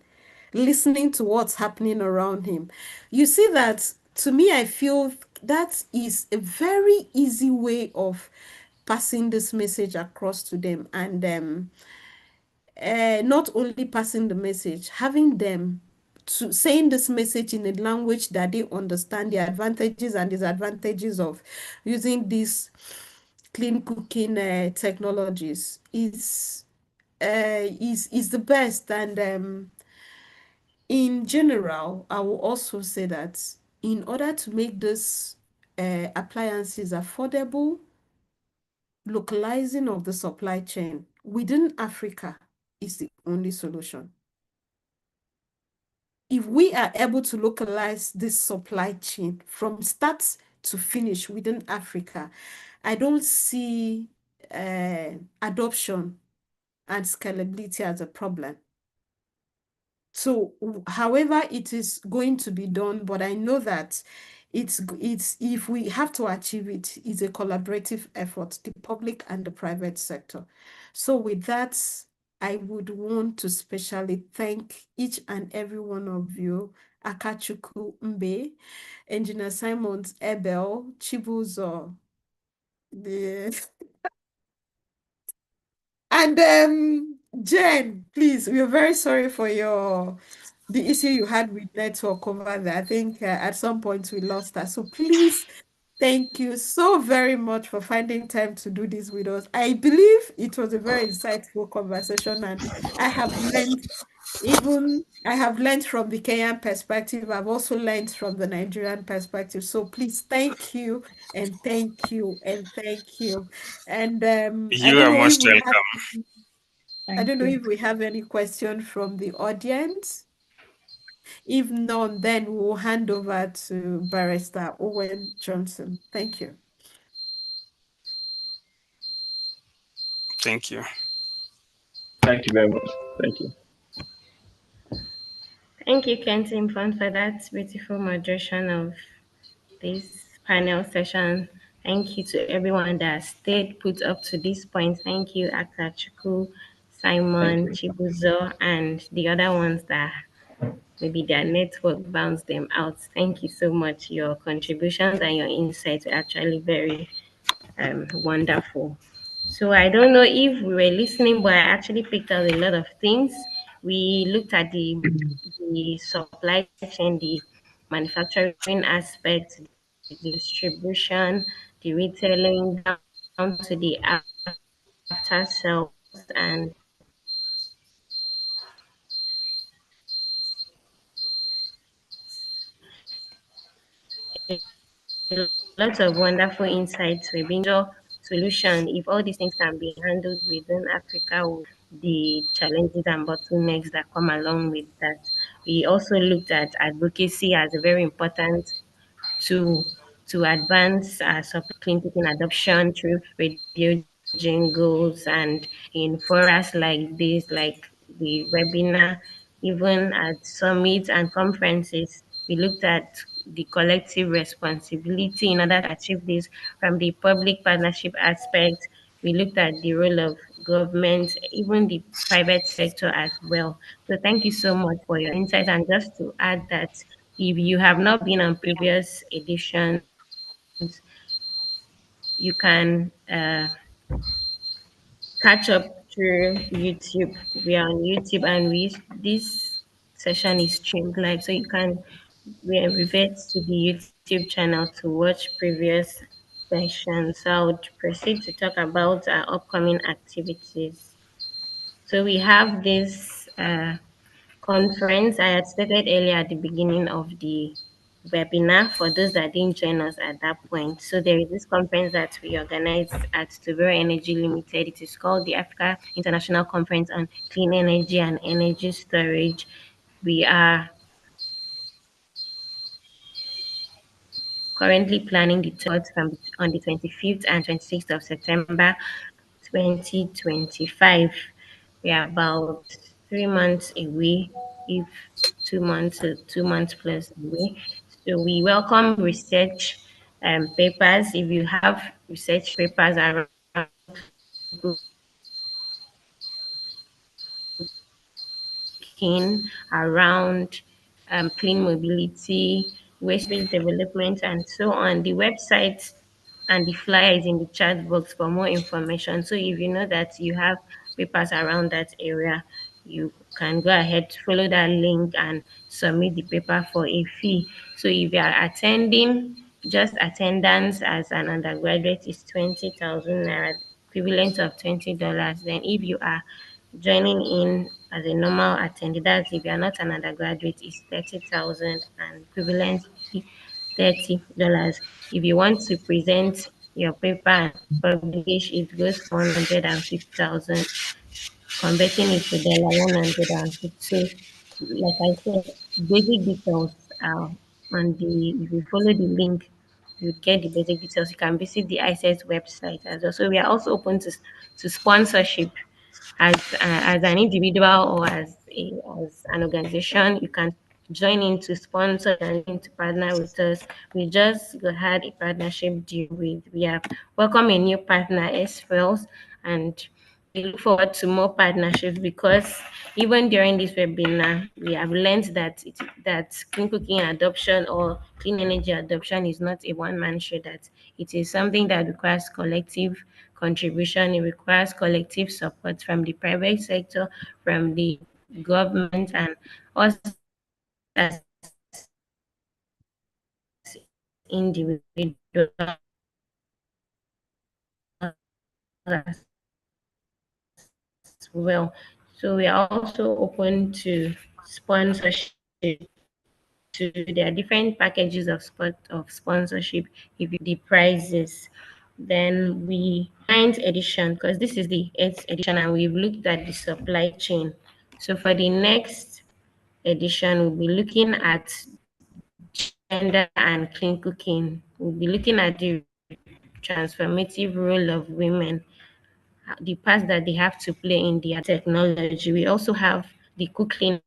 listening to what's happening around him. You see that, to me, I feel that is a very easy way of passing this message across to them. And not only passing the message, having them to saying this message in a language that they understand, the advantages and disadvantages of using these clean cooking technologies is the best. And in general, I will also say that in order to make this appliances affordable, localizing of the supply chain within Africa is the only solution. If we are able to localize this supply chain from start to finish within Africa, I don't see adoption and scalability as a problem. So, however it is going to be done, but I know that it's if we have to achieve it, it's a collaborative effort, the public and the private sector. So with that, I would want to specially thank each and every one of you, Akachukwu Mbe, Engineer Simons Ebel, Chibuzo, and Jen, please, we are very sorry for the issue you had with network over there. I think at some point we lost her. So please, thank you so very much for finding time to do this with us. I believe it was a very insightful conversation, and I have learned from the Kenyan perspective. I've also learned from the Nigerian perspective. So please, thank you and thank you and thank you. And You are most welcome. I don't know if we have any question from the audience. If none, then we'll hand over to Barrister Owen Johnson. Thank you. Thank you. Thank you very much. Thank you. Thank you, Kenton Fund, for that beautiful moderation of this panel session. Thank you to everyone that stayed put up to this point. Thank you, Akachukwu, Simon, Chibuzo, and the other ones that maybe their network bounced them out. Thank you so much. Your contributions and your insights were actually very wonderful. So I don't know if we were listening, but I actually picked out a lot of things. We looked at the supply chain, the manufacturing aspect, the distribution, the retailing, down to the after sales, and lots of wonderful insights were being solution. If all these things can be handled within Africa, the challenges and bottlenecks that come along with that. We also looked at advocacy as a very important tool to advance clean cooking adoption through radio jingles and in forums like this, like the webinar, even at summits and conferences. We looked at the collective responsibility in order to achieve this from the public partnership aspect. We looked at the role of government, even the private sector as well. So thank you so much for your insights. And just to add that if you have not been on previous editions, you can catch up through YouTube. We are on YouTube, and this session is streamed live, so you can revert to the YouTube channel to watch previous sessions. So I would proceed to talk about our upcoming activities. So we have this conference I had stated earlier at the beginning of the webinar for those that didn't join us at that point. So there is this conference that we organize at Tuvero Energy Limited. It is called the Africa International Conference on Clean Energy and Energy Storage. We are currently planning the tour from on the 25th and 26th of September 2025. We are about 3 months away, if 2 months plus away. So we welcome research papers. If you have research papers around around clean mobility, waste-based development, and so on, the website and the flyer is in the chat box for more information. So if you know that you have papers around that area, you can go ahead to follow that link and submit the paper for a fee. So if you are attending, just attendance as an undergraduate is 20,000 naira, equivalent of $20. Then if you are joining in as a normal attendee, that's if you are not an undergraduate, is 30,000 and equivalent fee $30. If you want to present your paper and publish, it goes for 150,000, converting it to dollar 150. So, like I said, basic details are on the, if you follow the link, you get the basic details. You can visit the ICES website as well. So we are also open to sponsorship as an individual or as an organization. You can join in to sponsor and in to partner with us. We just had a partnership deal with, we have welcomed a new partner, S-Files, and we look forward to more partnerships because even during this webinar, we have learned that that clean cooking adoption or clean energy adoption is not a one-man show, that it is something that requires collective contribution. It requires collective support from the private sector, from the government, and us as individuals as well. So we are also open to sponsorship. There are different packages of sponsorship. If you the prizes, then we ninth edition, because this is the 8th edition, and we've looked at the supply chain. So for the next edition, we'll be looking at gender and clean cooking. We'll be looking at the transformative role of women, the part that they have to play in their technology. We also have the cooking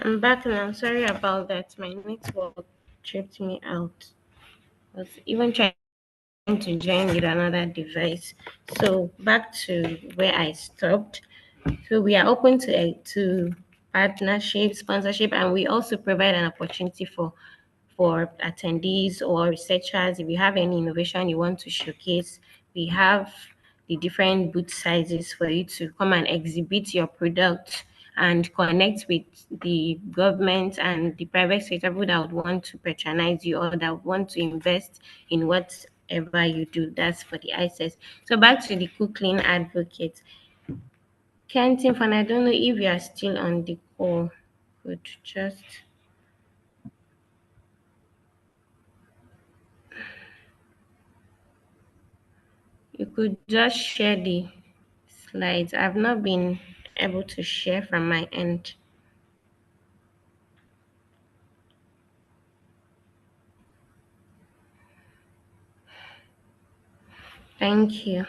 I'm back now. Sorry about that. My network tripped me out. I was even trying to join with another device. So back to where I stopped. So we are open to partnership, sponsorship, and we also provide an opportunity for attendees or researchers. If you have any innovation you want to showcase, we have the different booth sizes for you to come and exhibit your product and connect with the government and the private sector who that would want to patronize you or that would want to invest in whatever you do. That's for the ICES. So back to the Cook Clean Advocate. Kentin Fan, I don't know if you are still on the call. Could just you could just share the slides. I've not been able to share from my end. Thank you.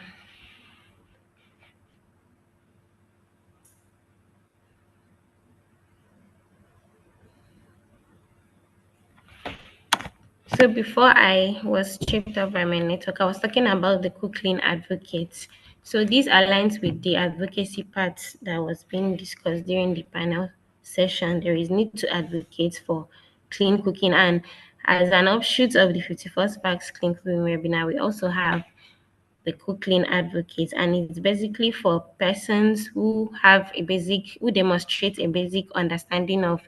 So before I was tripped up by my network, I was talking about the Cook Clean Advocates. So this aligns with the advocacy part that was being discussed during the panel session. There is need to advocate for clean cooking, and as an offshoot of the 51st Sparks Clean Cooking webinar, we also have the Cook Clean Advocate, and it's basically for persons who demonstrate a basic understanding of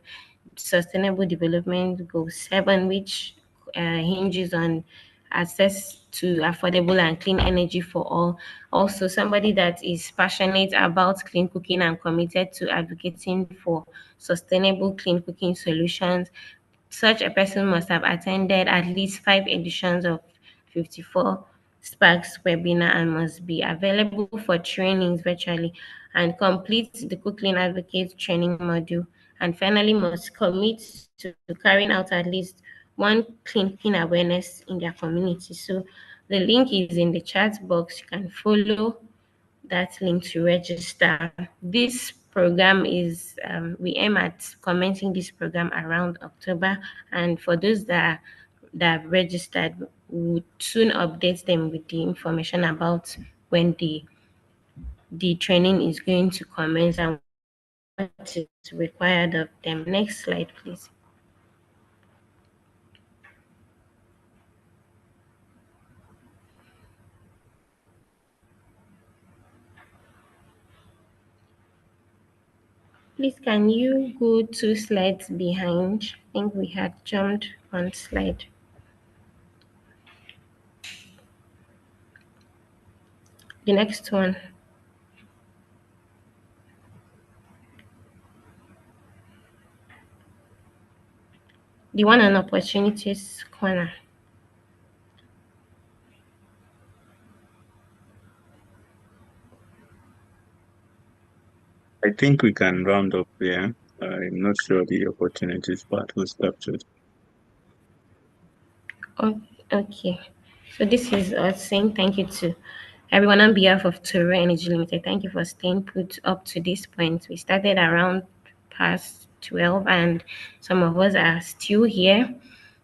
Sustainable Development Goal 7, which hinges on access to affordable and clean energy for all. Also, somebody that is passionate about clean cooking and committed to advocating for sustainable clean cooking solutions. Such a person must have attended at least 5 editions of 54 Sparks webinar and must be available for trainings virtually and complete the Cook Clean Advocate training module. And finally, must commit to carrying out at least one clean cooking awareness in their community. So the link is in the chat box. You can follow that link to register. This program is, we aim at commencing this program around October. And for those that have registered, we would soon update them with the information about when the training is going to commence and what is required of them. Next slide, please. Please, can you go 2 slides behind? I think we had jumped one slide. The next one. The one on opportunities corner. I think we can round up there. I'm not sure the opportunities part was captured. Oh, okay. So this is us saying thank you to everyone on behalf of Toro Energy Limited. Thank you for staying put up to this point. We started around past 12 and some of us are still here.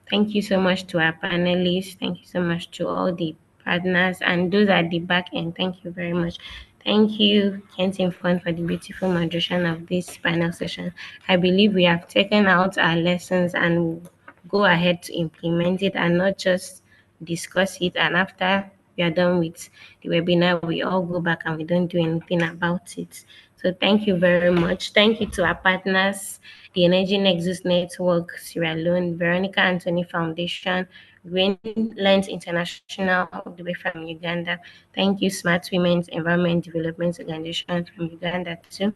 Thank you so much to our panelists. Thank you so much to all the partners and those at the back end. Thank you very much. Thank you, Kenton Fund, for the beautiful moderation of this panel session. I believe we have taken out our lessons and go ahead to implement it and not just discuss it. And after we are done with the webinar, we all go back and we don't do anything about it. So thank you very much. Thank you to our partners, the Energy Nexus Network, Sierra Leone, Veronica Anthony Foundation, Greenland International, all the way from Uganda. Thank you, Smart Women's Environment Development Organization from Uganda too.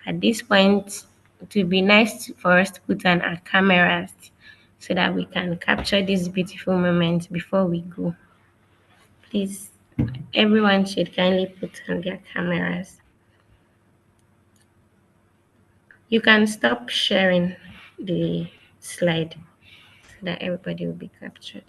At this point, it would be nice for us to put on our cameras so that we can capture this beautiful moment before we go. Please, everyone should kindly put on their cameras. You can stop sharing the slide so that everybody will be captured.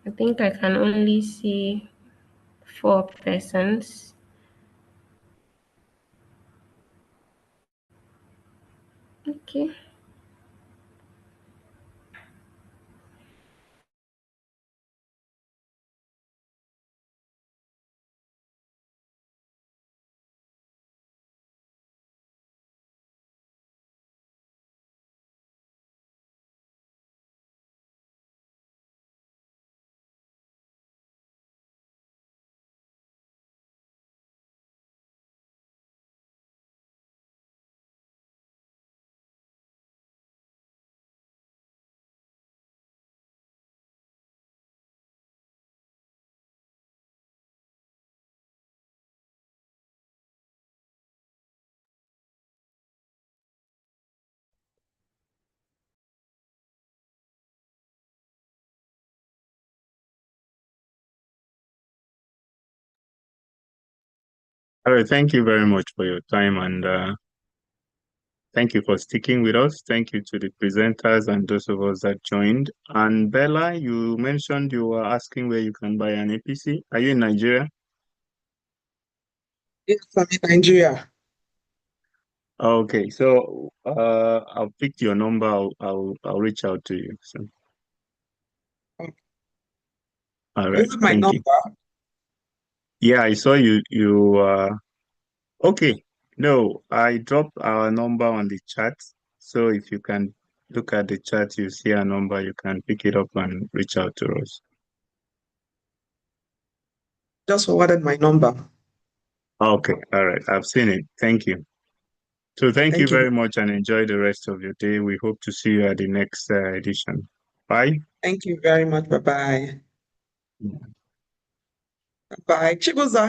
I think I can only see 4 persons. Okay. All right, thank you very much for your time and thank you for sticking with us. Thank you to the presenters and those of us that joined. And Bella, you mentioned you were asking where you can buy an APC. Are you in Nigeria? Yes, I'm in Nigeria. Okay, so I'll pick your number. I'll reach out to you. So, Okay. all You right, have my thank number? you. Yeah, I saw you. Okay, No, I dropped our number on the chat. So if you can look at the chat, you see our number, you can pick it up and reach out to us. Just forwarded my number. Okay, all right. I've seen it. Thank you. So thank you Thank you. very much and enjoy the rest of your day. We hope to see you at the next edition. Bye. Thank you very much. Bye-bye. Bye. Chibuzo.